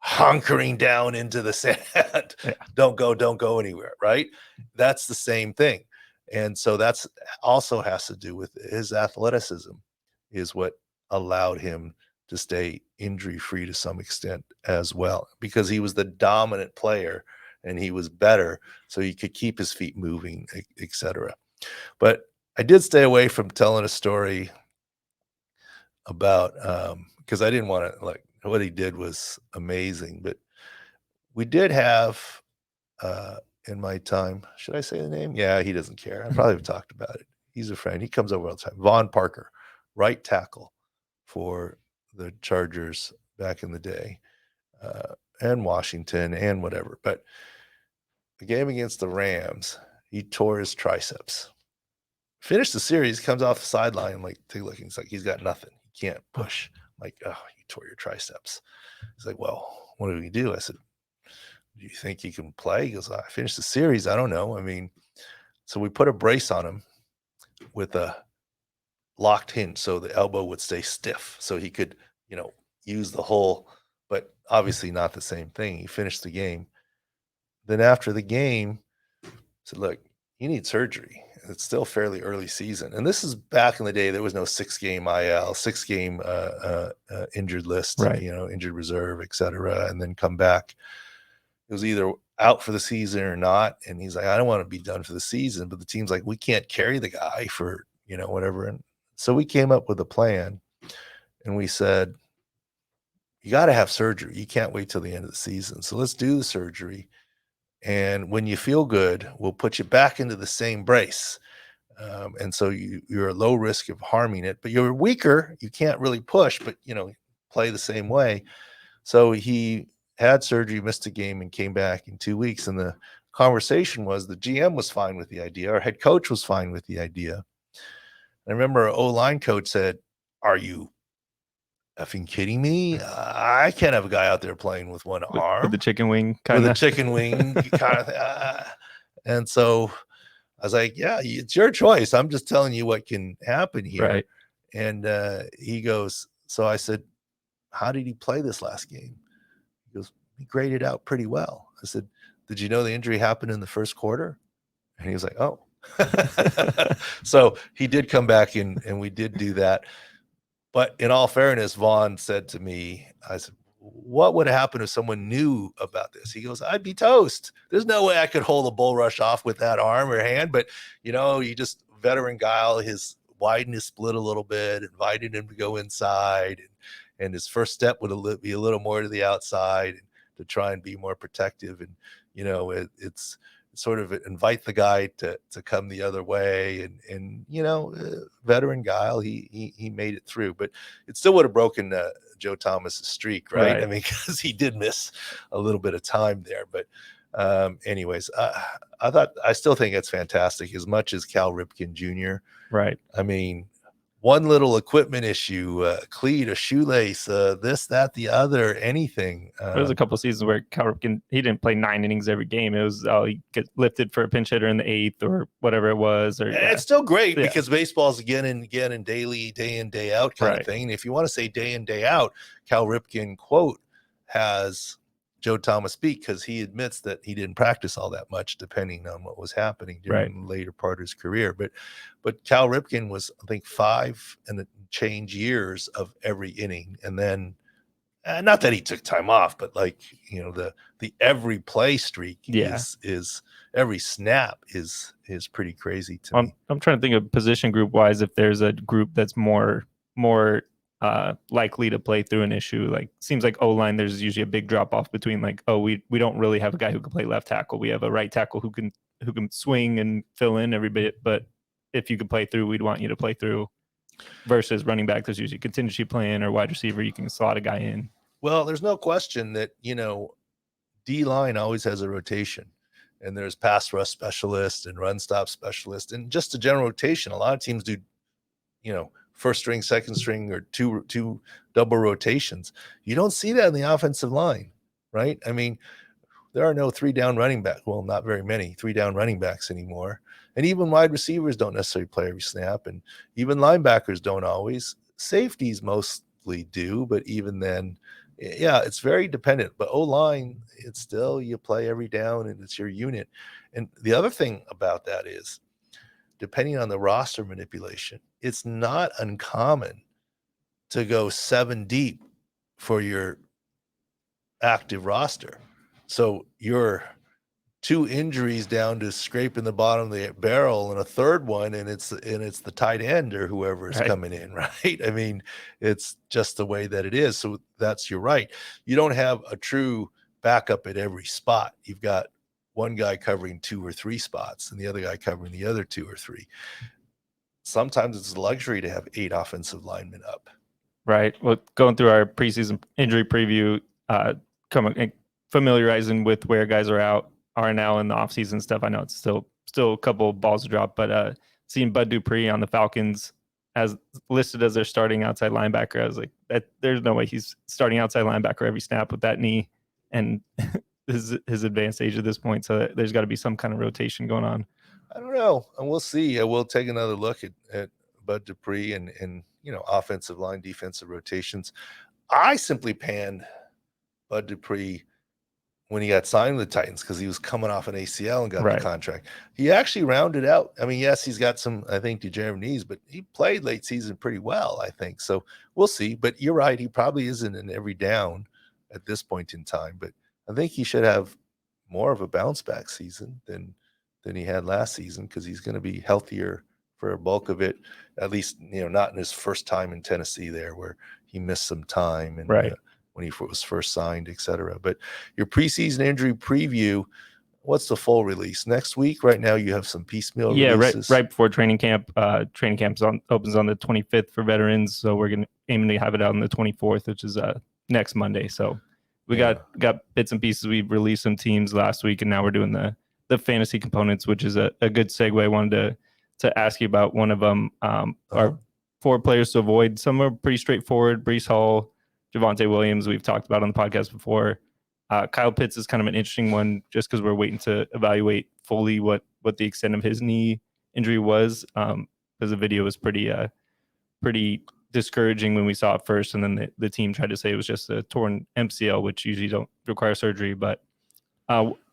A: Hunkering down into the sand. Yeah. Don't go anywhere, right? That's the same thing. And so that's also has to do with his athleticism is what allowed him to stay injury-free to some extent as well, because he was the dominant player and he was better, so he could keep his feet moving, etc. But I did stay away from telling a story about because I didn't want to what he did was amazing. But we did have in my time, should I say the name? Yeah, he doesn't care. I probably have talked about it. He's a friend. He comes over all the time. Vaughn Parker, right tackle for the Chargers back in the day, and Washington and whatever. But the game against the Rams, he tore his triceps. Finished the series, comes off the sideline, like, take a look. He's like, he's got nothing. He can't push. I'm like, oh, you tore your triceps. He's like, well, what do we do? I said, do you think he can play? He goes, I finished the series. I don't know. I mean, so we put a brace on him with a locked hinge so the elbow would stay stiff so he could, use the whole, but obviously not the same thing. He finished the game. Then after the game, I said, look, you need surgery. It's still fairly early season. And this is back in the day, there was no 6-game IL, 6-game injured list,
C: Right.
A: Injured reserve, et cetera, and then come back. It was either out for the season or not. And he's like, I don't want to be done for the season. But the team's like, we can't carry the guy for, whatever. And so we came up with a plan. And we said, you got to have surgery. You can't wait till the end of the season. So let's do the surgery. And when you feel good, we'll put you back into the same brace. And so you're at low risk of harming it, but you're weaker. You can't really push, but, play the same way. So he had surgery, missed a game, and came back in 2 weeks. And the conversation was the GM was fine with the idea. Our head coach was fine with the idea. I remember our O-line coach said, are you effing kidding me? I can't have a guy out there playing with one arm.
C: With the chicken wing kind
A: with
C: of.
A: a chicken wing kind of thing. And so I was like, yeah, it's your choice. I'm just telling you what can happen here.
C: Right.
A: And he goes, so I said, how did he play this last game? He goes, he graded out pretty well. I said, did you know the injury happened in the first quarter? And he was like, oh. So he did come back and we did do that. But in all fairness, Vaughn said to me, I said, what would happen if someone knew about this? He goes, I'd be toast. There's no way I could hold a bull rush off with that arm or hand. But, you just veteran guile, his widen his split a little bit, invited him to go inside. And his first step would be a little more to the outside to try and be more protective. And, it's sort of invite the guy to come the other way and veteran guile, he made it through, but it still would have broken Joe Thomas's streak, right? I mean, because he did miss a little bit of time there, but anyways, I still think it's fantastic as much as Cal Ripken Jr.
C: Right.
A: I mean, one little equipment issue, a cleat, a shoelace, this, that, the other, anything.
C: There was a couple of seasons where Cal Ripken, he didn't play 9 innings every game. It was, he gets lifted for a pinch hitter in the 8th or whatever it was. Or
A: It's still great because baseball's again and again and daily, day in, day out kind of thing. And if you want to say day in, day out, Cal Ripken quote has Joe Thomas speak because he admits that he didn't practice all that much depending on what was happening during the later part of his career. But Cal Ripken was, I think, 5 and change years of every inning. And then not that he took time off, but like, the every play streak is every snap is pretty crazy to me.
C: I'm trying to think of position group wise, if there's a group that's more likely to play through an issue. Like, seems like O-line, there's usually a big drop off between like, oh, we don't really have a guy who can play left tackle. We have a right tackle who can swing and fill in every bit, but if you could play through, we'd want you to play through. Versus running back, there's usually contingency plan, or wide receiver, you can slot a guy in.
A: Well, there's no question that, D-line always has a rotation, and there's pass rush specialist and run stop specialist, and just a general rotation. A lot of teams do, first string, second string, or two double rotations. You don't see that in the offensive line, right? I mean, there are no 3-down running back. Well, not very many 3-down running backs anymore. And even wide receivers don't necessarily play every snap. And even linebackers don't always. Safeties mostly do, but even then, it's very dependent. But O-line, it's still, you play every down and it's your unit. And the other thing about that is, depending on the roster manipulation, it's not uncommon to go 7 deep for your active roster. So your 2 injuries down to scraping the bottom of the barrel, and a third one, and it's the tight end or whoever is
C: Right.
A: coming in, right? I mean, it's just the way that it is. So you're right. You don't have a true backup at every spot. You've got one guy covering 2 or 3 spots and the other guy covering the other 2 or 3. Sometimes it's a luxury to have 8 offensive linemen up.
C: Right. Well, going through our preseason injury preview, familiarizing with where guys are now in the offseason stuff. I know it's still a couple balls to drop, but seeing Bud Dupree on the Falcons as listed as their starting outside linebacker, I was like, there's no way he's starting outside linebacker every snap with that knee and his advanced age at this point. So there's got to be some kind of rotation going on.
A: I don't know, and we'll see. We'll take another look at Bud Dupree and offensive line, defensive rotations. I simply panned Bud Dupree when he got signed with the Titans because he was coming off an ACL and got the contract. He actually rounded out. I mean, yes, he's got some, I think, degenerative knees, but he played late season pretty well, I think. So we'll see. But you're right. He probably isn't in every down at this point in time. But I think he should have more of a bounce back season than he had last season because he's going to be healthier for a bulk of it, at least, not in his first time in Tennessee there where he missed some time and when he was first signed, et cetera. But your preseason injury preview, what's the full release? Next week? Right now you have some piecemeal releases.
C: Right before training camp. Training camp opens on the 25th for veterans, so we're aiming to have it out on the 24th, which is next Monday. So we got bits and pieces. We released some teams last week, and now we're doing the fantasy components, which is a good segue. I wanted to ask you about one of them. Our 4 players to avoid. Some are pretty straightforward. Breece Hall, Javonte Williams, we've talked about on the podcast before. Kyle Pitts is kind of an interesting one just because we're waiting to evaluate fully what the extent of his knee injury was, because the video was pretty discouraging when we saw it first, and then the team tried to say it was just a torn MCL, which usually don't require surgery. But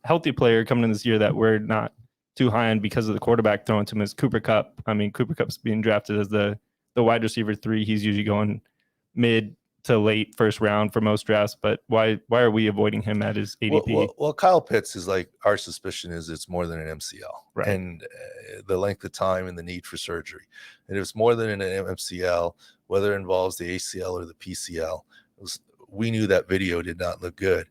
C: healthy player coming in this year that we're not too high on because of the quarterback throwing to him is Cooper Kupp. I mean, Cooper Kupp's being drafted as the wide receiver 3. He's usually going mid to late first round for most drafts, but why are we avoiding him at his ADP?
A: Well, Kyle Pitts is like, our suspicion is it's more than an MCL,
C: right?
A: And the length of time and the need for surgery. And if it's more than an MCL, whether it involves the ACL or the PCL, we knew that video did not look good.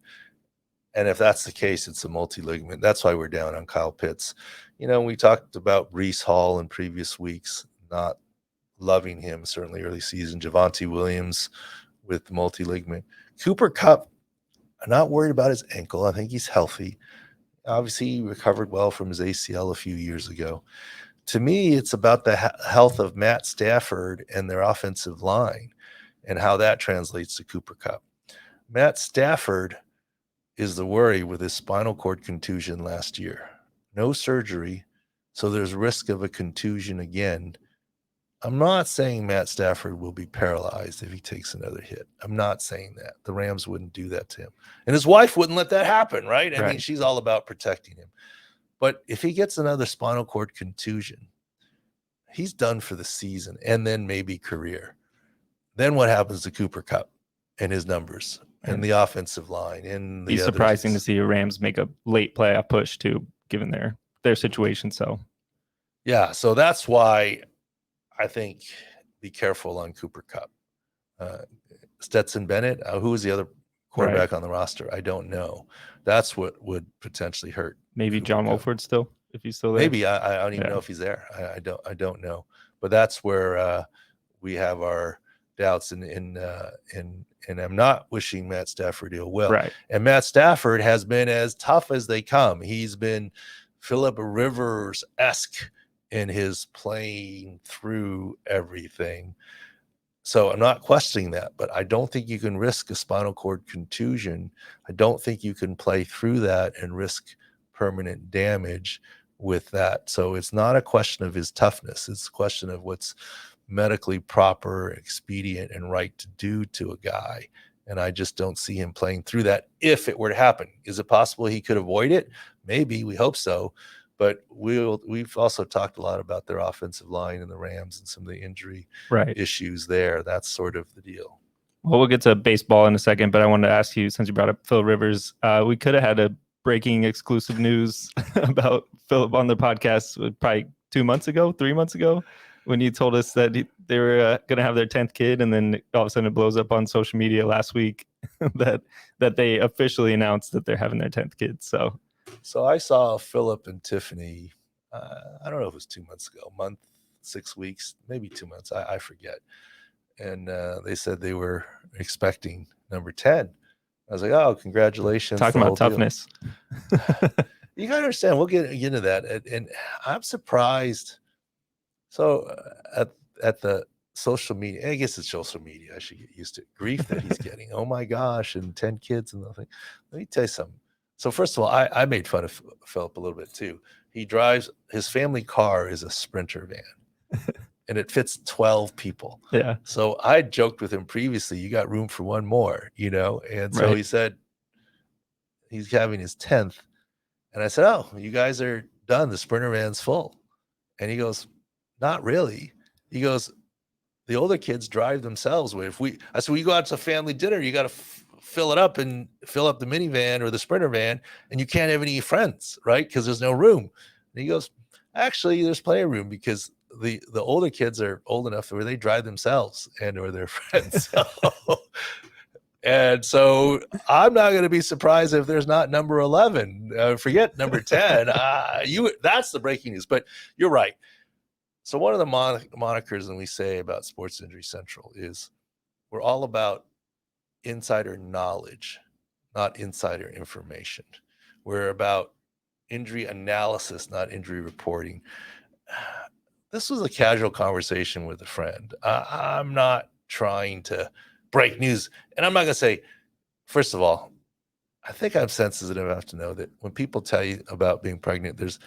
A: And if that's the case, it's a multi-ligament. That's why we're down on Kyle Pitts. We talked about Breece Hall in previous weeks, not loving him, certainly early season. Javonte Williams with multi-ligament. Cooper Kupp, I'm not worried about his ankle. I think he's healthy. Obviously, he recovered well from his ACL a few years ago. To me, it's about the health of Matt Stafford and their offensive line and how that translates to Cooper Kupp. Matt Stafford is the worry with his spinal cord contusion last year. No surgery, so there's risk of a contusion again. I'm not saying Matt Stafford will be paralyzed if he takes another hit. I'm not saying that. The Rams wouldn't do that to him. And his wife wouldn't let that happen, right? I mean, she's all about protecting him. But if he gets another spinal cord contusion, he's done for the season and then maybe career. Then what happens to Cooper Kupp and his numbers and the offensive line? And
C: it's surprising to see the Rams make a late playoff push too, given their situation. So,
A: yeah, so that's why I think be careful on Cooper Kupp. Stetson Bennett, who was the other quarterback on the roster? I don't know. That's what would potentially hurt.
C: Maybe
A: Cooper
C: John
A: Kupp.
C: Wolford still, if he's still there.
A: Maybe I don't even know if he's there. I don't know. But that's where we have our doubts, and I'm not wishing Matt Stafford ill will.
C: Right.
A: And Matt Stafford has been as tough as they come. He's been Phillip Rivers-esque in his playing through everything. So I'm not questioning that, but I don't think you can risk a spinal cord contusion. I don't think you can play through that and risk permanent damage with that. So it's not a question of his toughness. It's a question of what's medically proper, expedient, and right to do to a guy. And I just don't see him playing through that if it were to happen. Is it possible he could avoid it? Maybe. We hope so. But we've also talked a lot about their offensive line and the Rams and some of the injury issues there. That's sort of the deal.
C: Well, we'll get to baseball in a second, but I wanted to ask you, since you brought up Phil Rivers, we could have had a breaking exclusive news about Philip on the podcast probably 2 months ago, 3 months ago, when you told us that they were going to have their 10th kid, and then all of a sudden it blows up on social media last week that they officially announced that they're having their 10th kid. So
A: I saw Philip and Tiffany, I don't know if it was 2 months ago, month, 6 weeks, maybe 2 months, I forget. And they said they were expecting number 10. I was like, oh, congratulations.
C: Talking about toughness.
A: You got to understand, we'll get into that. And I'm surprised. So at the social media, I guess it's social media, I should get used to it, grief that he's getting. Oh my gosh, and 10 kids and nothing. Let me tell you something. So first of all, I made fun of Philip a little bit too. He drives, his family car is a Sprinter van. And it fits 12 people.
C: Yeah.
A: So I joked with him previously, you got room for one more, And so
C: Right.
A: he said he's having his 10th. And I said, oh, you guys are done. The Sprinter van's full. And he goes, not really. He goes, the older kids drive themselves. I said, we go out to family dinner, you got to fill it up and fill up the minivan or the Sprinter van, and you can't have any friends, right? Because there's no room. And he goes, actually, there's plenty of room because the older kids are old enough where they drive themselves and or their friends. And so I'm not going to be surprised if there's not number 11. Forget number 10. That's the breaking news. But you're right. So one of the monikers that we say about Sports Injury Central is we're all about insider knowledge, not insider information. We're about injury analysis, not injury reporting. This was a casual conversation with a friend. I'm not trying to break news. And I'm not going to say, first of all, I think I'm sensitive enough to know that when people tell you about being pregnant, there's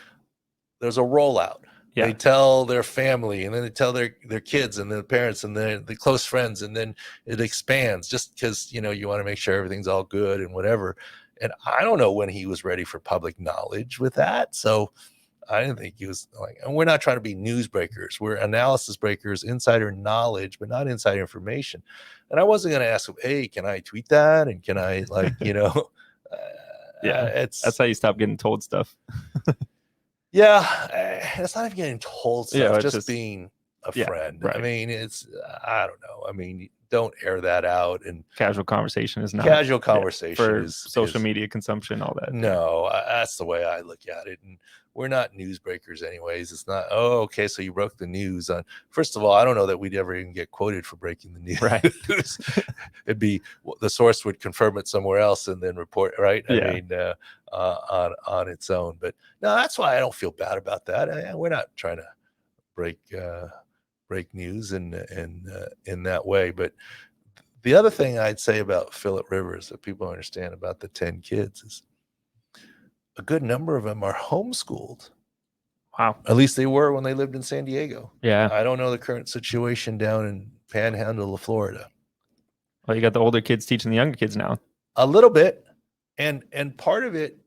A: a rollout. Yeah. They tell their family, and then they tell their kids and their parents and the close friends, and then it expands just because, you want to make sure everything's all good and whatever. And I don't know when he was ready for public knowledge with that. So I didn't think he was like, and we're not trying to be news breakers. We're analysis breakers, insider knowledge, but not insider information. And I wasn't going to ask him, hey, can I tweet that? And can I
C: that's how you stop getting told stuff.
A: Yeah. It's not even getting told stuff,
C: Yeah,
A: just being a friend.
C: Right.
A: I mean, I don't know. I mean, don't air that out. And
C: casual conversation is not
A: casual conversation
C: for social media consumption, all that.
A: No, that's the way I look at it. And we're not news breakers anyways. It's not, oh, okay, so you broke the news on. First of all, I don't know that we'd ever even get quoted for breaking the news.
C: Right.
A: It'd be the source would confirm it somewhere else and then report, right?
C: Yeah.
A: I mean, on its own. But no, that's why I don't feel bad about that. We're not trying to break news in that way. But the other thing I'd say about Philip Rivers that people understand about the 10 kids is a good number of them are homeschooled.
C: Wow.
A: At least they were when they lived in San Diego.
C: Yeah.
A: I don't know the current situation down in Panhandle of Florida.
C: Well, you got the older kids teaching the younger kids now.
A: A little bit. And part of it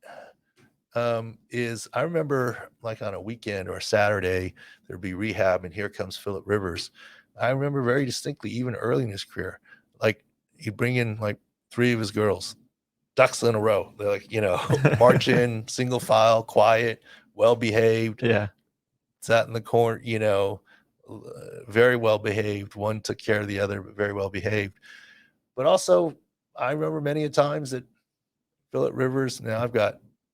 A: is I remember like on a weekend or a Saturday, there'd be rehab and here comes Philip Rivers. I remember very distinctly, even early in his career, like he'd bring in like 3 of his girls, ducks in a row. They're like, march in, single file, quiet, well-behaved.
C: Yeah.
A: Sat in the corner, very well-behaved. One took care of the other, but very well-behaved. But also, I remember many a times that Philip Rivers, now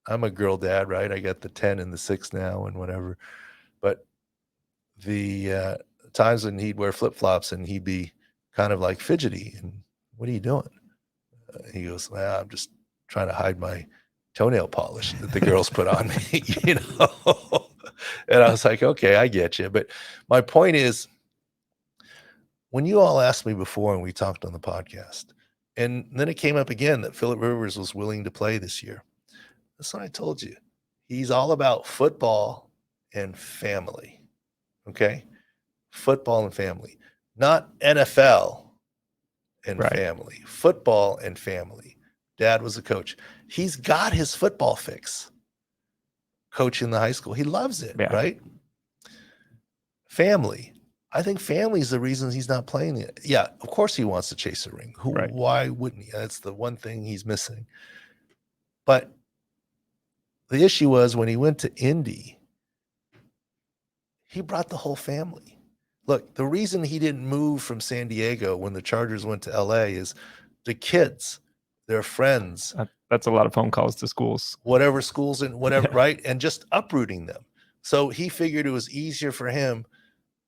A: I'm a girl dad, right? I got the 10 and the 6 now and whatever. But the times when he'd wear flip-flops and he'd be kind of like fidgety. And what are you doing? He goes, well, I'm just trying to hide my toenail polish that the girls put on me, And I was like, okay, I get you. But my point is, when you all asked me before and we talked on the podcast, and then it came up again that Philip Rivers was willing to play this year. That's what I told you. He's all about football and family. Okay? Football and family. Not NFL and family. Football and family. Dad was a coach. He's got his football fix. Coaching the high school. He loves it, right? Family. I think family is the reason he's not playing it. Yeah, of course he wants to chase a ring. Why wouldn't he? That's the one thing he's missing. But the issue was when he went to Indy, he brought the whole family. Look, the reason he didn't move from San Diego when the Chargers went to LA is the kids, their friends,
C: That's a lot of phone calls to schools,
A: whatever schools and whatever,
C: Yeah.
A: right? And just uprooting them. So he figured it was easier for him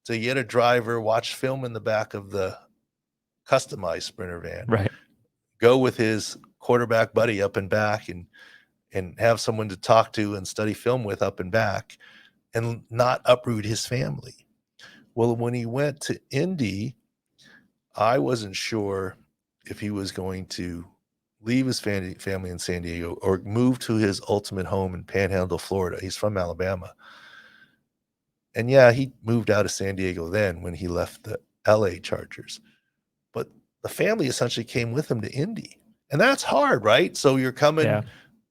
A: to get a driver, watch film in the back of the customized Sprinter van,
C: right?
A: go with his quarterback buddy up and back and have someone to talk to and study film with up and back and not uproot his family. Well, when he went to Indy, I wasn't sure if he was going to leave his family in San Diego or move to his ultimate home in Panhandle, Florida. He's from Alabama. And yeah, he moved out of San Diego then when he left the LA Chargers. But the family essentially came with him to Indy. And that's hard, right? So you're coming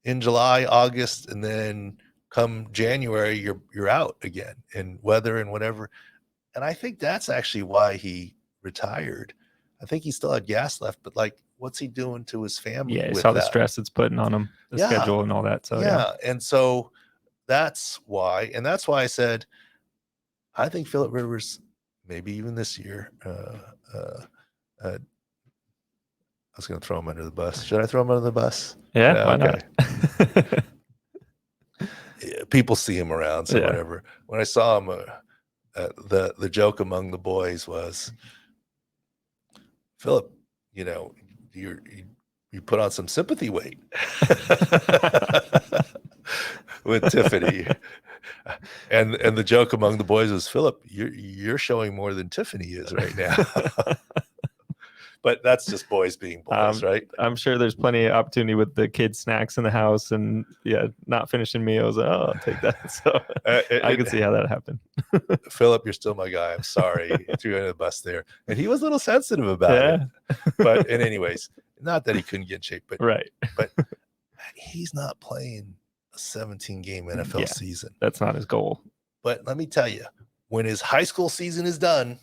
A: in July, August, and then come January, you're out again in weather and whatever. And I think that's actually why he retired. I think he still had gas left, but like, what's he doing to his family?
C: Yeah,
A: with
C: saw
A: that?
C: the stress it's putting on him, the schedule and all that. So
A: and so that's why. And that's why I said, I think Phillip Rivers, maybe even this year, I was going to throw him under the bus. Should I throw him under the bus?
C: Yeah, why not?
A: People see him around, so whatever. When I saw him, the joke among the boys was, Phillip, you know, you put on some sympathy weight with Tiffany. And the joke among the boys was, Phillip, you're showing more than Tiffany is right now. But that's just boys being boys, right?
C: I'm sure there's plenty of opportunity with the kids' snacks in the house and not finishing meals. Oh, I'll take that. So I can see how that happened.
A: Phillip, you're still my guy. I'm sorry. I threw you under the bus there. And he was a little sensitive about it. But anyways, not that he couldn't get in shape, but but he's not playing a 17-game NFL season.
C: That's not his goal.
A: But let me tell you, when his high school season is done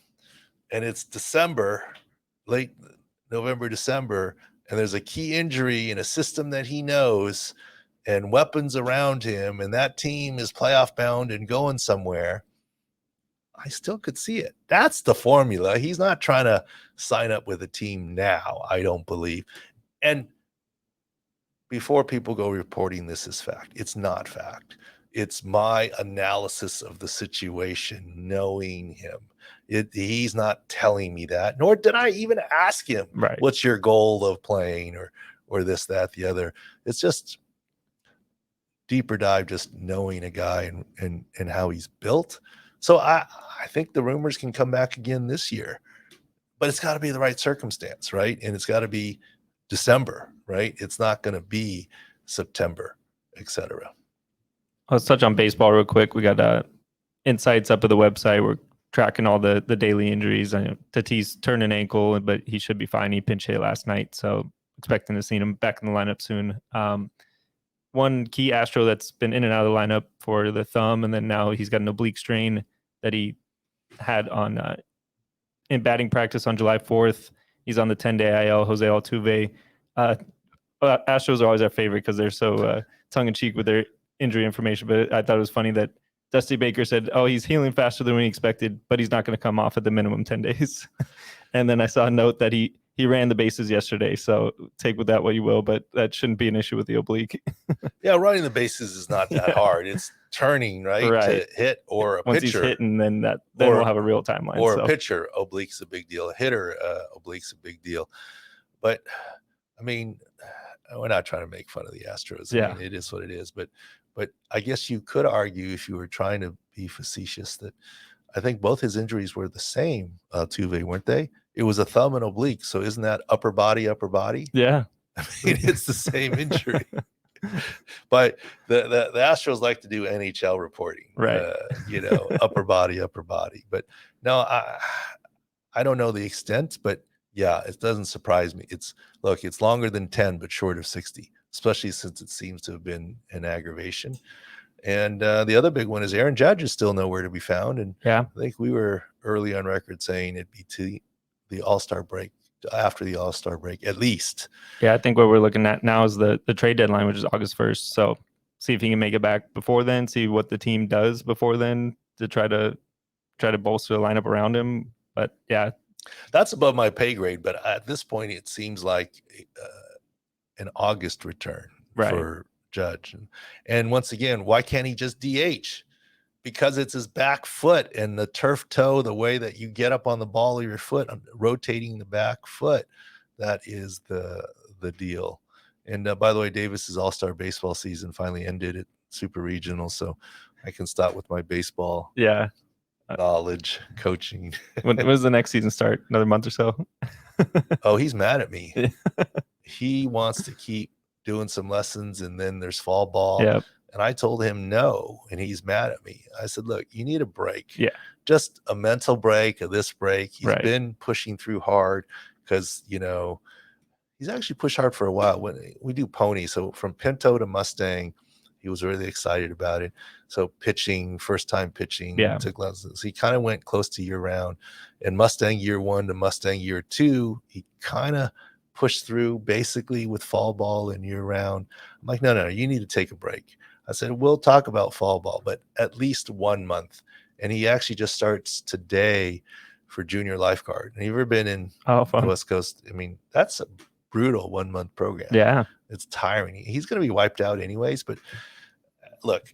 A: and it's December, late November, December, and there's a key injury in a system that he knows and weapons around him, and that team is playoff bound and going somewhere, I still could see it. That's the formula. He's not trying to sign up with a team now, I don't believe. And before people go reporting this as fact, it's not fact. It's my analysis of the situation, knowing him. He's not telling me that, nor did I even ask him, what's your goal of playing or this, that, the other. It's just deeper dive, just knowing a guy and how he's built. So I think the rumors can come back again this year, but it's got to be the right circumstance, right? And it's got to be December, right? It's not going to be September, etc.
C: Let's touch on baseball real quick. We got insights up at the website. We're tracking all the daily injuries. Tatis turned an ankle, but he should be fine. He pinch hit last night, so expecting to see him back in the lineup soon. One key Astro that's been in and out of the lineup for the thumb, and then now he's got an oblique strain that he had on in batting practice on July 4th. He's on the 10-day IL, Jose Altuve. Astros are always our favorite because they're so tongue-in-cheek with their injury information, but I thought it was funny that Dusty Baker said, oh, he's healing faster than we expected, but he's not going to come off at the minimum 10 days. And then I saw a note that he ran the bases yesterday, so take with that what you will, but that shouldn't be an issue with the oblique.
A: Yeah, running the bases is not that hard. It's turning, right, to hit or a
C: Once
A: pitcher.
C: Once he's hitting, then we'll have a real timeline.
A: Or a pitcher, oblique's a big deal. A hitter, oblique's a big deal. But, I mean, we're not trying to make fun of the Astros. I mean, it is what it is. But I guess you could argue, if you were trying to be facetious, that I think both his injuries were the same, Altuve, weren't they? It was a thumb and oblique. So isn't that upper body?
C: Yeah.
A: I mean, it's the same injury. But the Astros like to do NHL reporting,
C: right?
A: Upper body. But no, I don't know the extent, but yeah, it doesn't surprise me. It's longer than 10, but short of 60, especially since it seems to have been an aggravation. And the other big one is Aaron Judge is still nowhere to be found. And I think we were early on record saying it'd be to the All-Star break, after the All-Star break, at least.
C: Yeah, I think what we're looking at now is the trade deadline, which is August 1st. So see if he can make it back before then, see what the team does before then to try to bolster the lineup around him. But yeah,
A: That's above my pay grade. But at this point, it seems like an August return for Judge. And once again, why can't he just DH? Because it's his back foot and the turf toe, the way that you get up on the ball of your foot, rotating the back foot. That is the deal. And by the way, Davis's all-star baseball season finally ended at Super Regional, so I can stop with my baseball knowledge, coaching.
C: When does the next season start? Another month or so?
A: Oh, he's mad at me. He wants to keep doing some lessons, and then there's fall ball.
C: Yep.
A: And I told him no, and he's mad at me. I said, look, you need a break.
C: Yeah.
A: Just a mental break, this break. He's been pushing through hard because, he's actually pushed hard for a while. When we do pony, so from Pinto to Mustang, he was really excited about it. So first time pitching, took lessons. He kind of went close to year round. And Mustang year 1 to Mustang year 2, he kind of pushed through basically with fall ball and year round. I'm like, no, you need to take a break. I said, we'll talk about fall ball, but at least 1 month. And he actually just starts today for junior lifeguard. And you've ever been in the West Coast? I mean, that's a brutal 1 month program.
C: Yeah.
A: It's tiring. He's going to be wiped out anyways. But look,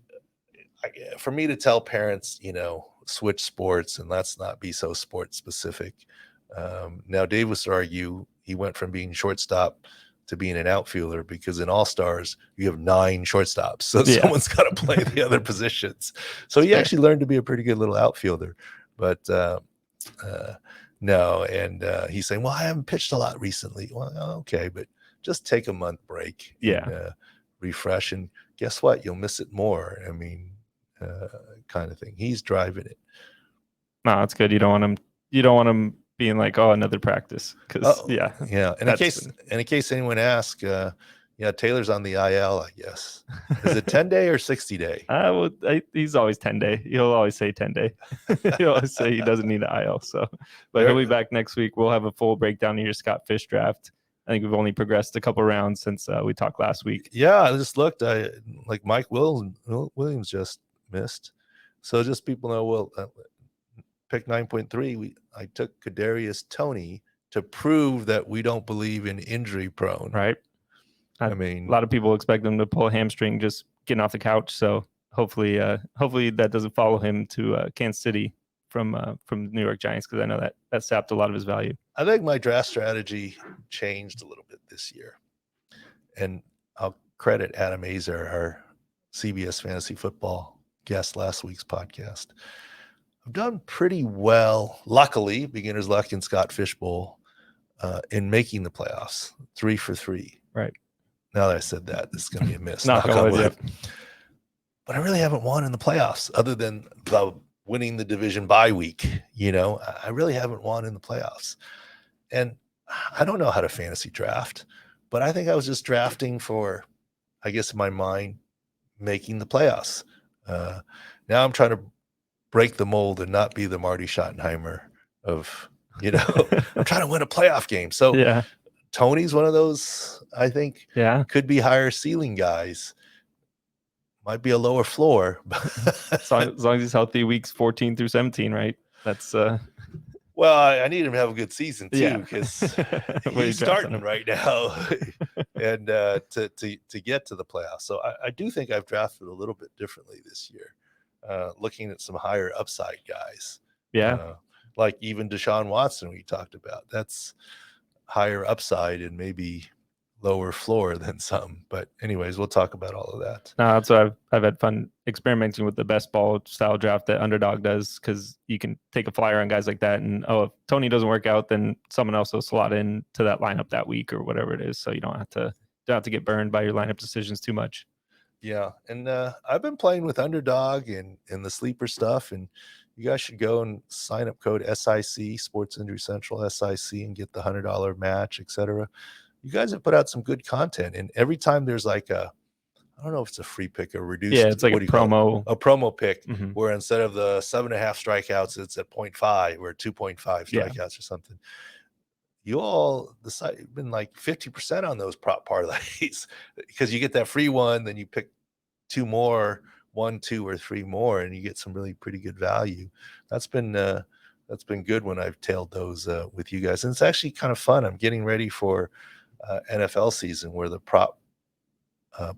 A: for me to tell parents, switch sports and let's not be so sport specific. Now Davis would argue he went from being shortstop to being an outfielder because in all-stars you have 9 shortstops, so someone's got to play the other positions. So he actually learned to be a pretty good little outfielder. But no, and he's saying, well, I haven't pitched a lot recently. Well, okay, but just take a month break and refresh, and guess what, you'll miss it more. I mean, kind of thing. He's driving it.
C: No, that's good. You don't want him being like, oh, another practice. Because
A: And in case anyone asks, Taylor's on the IL, I guess. Is it 10-day or 60-day?
C: He's always 10-day. He'll always say 10-day. He'll always say he doesn't need an IL. So, but he'll be back next week. We'll have a full breakdown of your Scott Fish draft. I think we've only progressed a couple rounds since we talked last week.
A: Yeah, I just looked. Like Mike Williams just missed. So just people know, pick 9.3. I took Kadarius Toney to prove that we don't believe in injury prone.
C: Right.
A: I mean,
C: a lot of people expect him to pull a hamstring just getting off the couch. So hopefully that doesn't follow him to Kansas City from the New York Giants, because I know that sapped a lot of his value.
A: I think my draft strategy changed a little bit this year, and I'll credit Adam Azer, our CBS Fantasy Football guest last week's podcast. I've done pretty well, luckily, beginner's luck in Scott Fish Bowl, in making the playoffs, 3 for 3.
C: Right.
A: Now that I said that, this is going to be a miss.
C: Knock on wood.
A: But I really haven't won in the playoffs other than winning the division bye week. I really haven't won in the playoffs. And I don't know how to fantasy draft, but I think I was just drafting for, I guess in my mind, making the playoffs. Now I'm trying to break the mold and not be the Marty Schottenheimer of, I'm trying to win a playoff game. So Tony's one of those, I think, could be higher ceiling guys. Might be a lower floor.
C: as long as he's healthy weeks 14 through 17, right? That's
A: well, I need him to have a good season too, because he's starting right now and to get to the playoffs. So I do think I've drafted a little bit differently this year, looking at some higher upside guys. Like even Deshaun Watson we talked about. That's higher upside and maybe lower floor than some. But anyways, we'll talk about all of that.
C: No, that's what I've had fun experimenting with the best ball style draft that Underdog does, because you can take a flyer on guys like that, and if Tony doesn't work out, then someone else will slot in to that lineup that week or whatever it is. So you don't have to get burned by your lineup decisions too much.
A: Yeah, and I've been playing with Underdog and the sleeper stuff, and you guys should go and sign up code SIC, Sports Injury Central SIC, and get the $100 match, etc. You guys have put out some good content, and every time there's like I don't know if it's a free pick or reduced.
C: Yeah, it's like a
A: promo pick, where instead of the 7.5 strikeouts, it's at 0.5 or 2.5 strikeouts or something. You all been like 50% on those prop parlays because you get that free one, then you pick 2 more, 1, 2, or 3 more, and you get some really pretty good value. That's been good when I've tailed those with you guys, and it's actually kind of fun. I'm getting ready for NFL season where the prop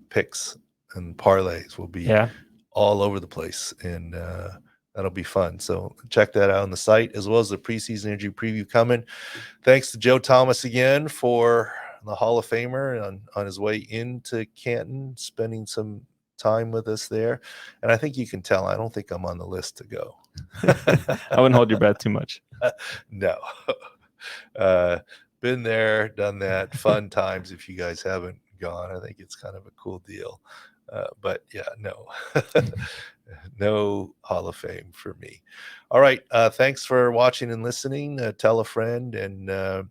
A: picks and parlays will be all over the place, and that'll be fun. So check that out on the site, as well as the preseason injury preview coming. Thanks to Joe Thomas again for the Hall of Famer on his way into Canton, spending some time with us there. And I think you can tell I don't think I'm on the list to go.
C: I wouldn't hold your breath too much.
A: No. Been there, done that. Fun times if you guys haven't gone. I think it's kind of a cool deal. But yeah, no. No Hall of Fame for me. All right. Thanks for watching and listening. Tell a friend and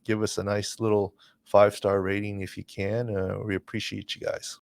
A: give us a nice little 5-star rating if you can. We appreciate you guys.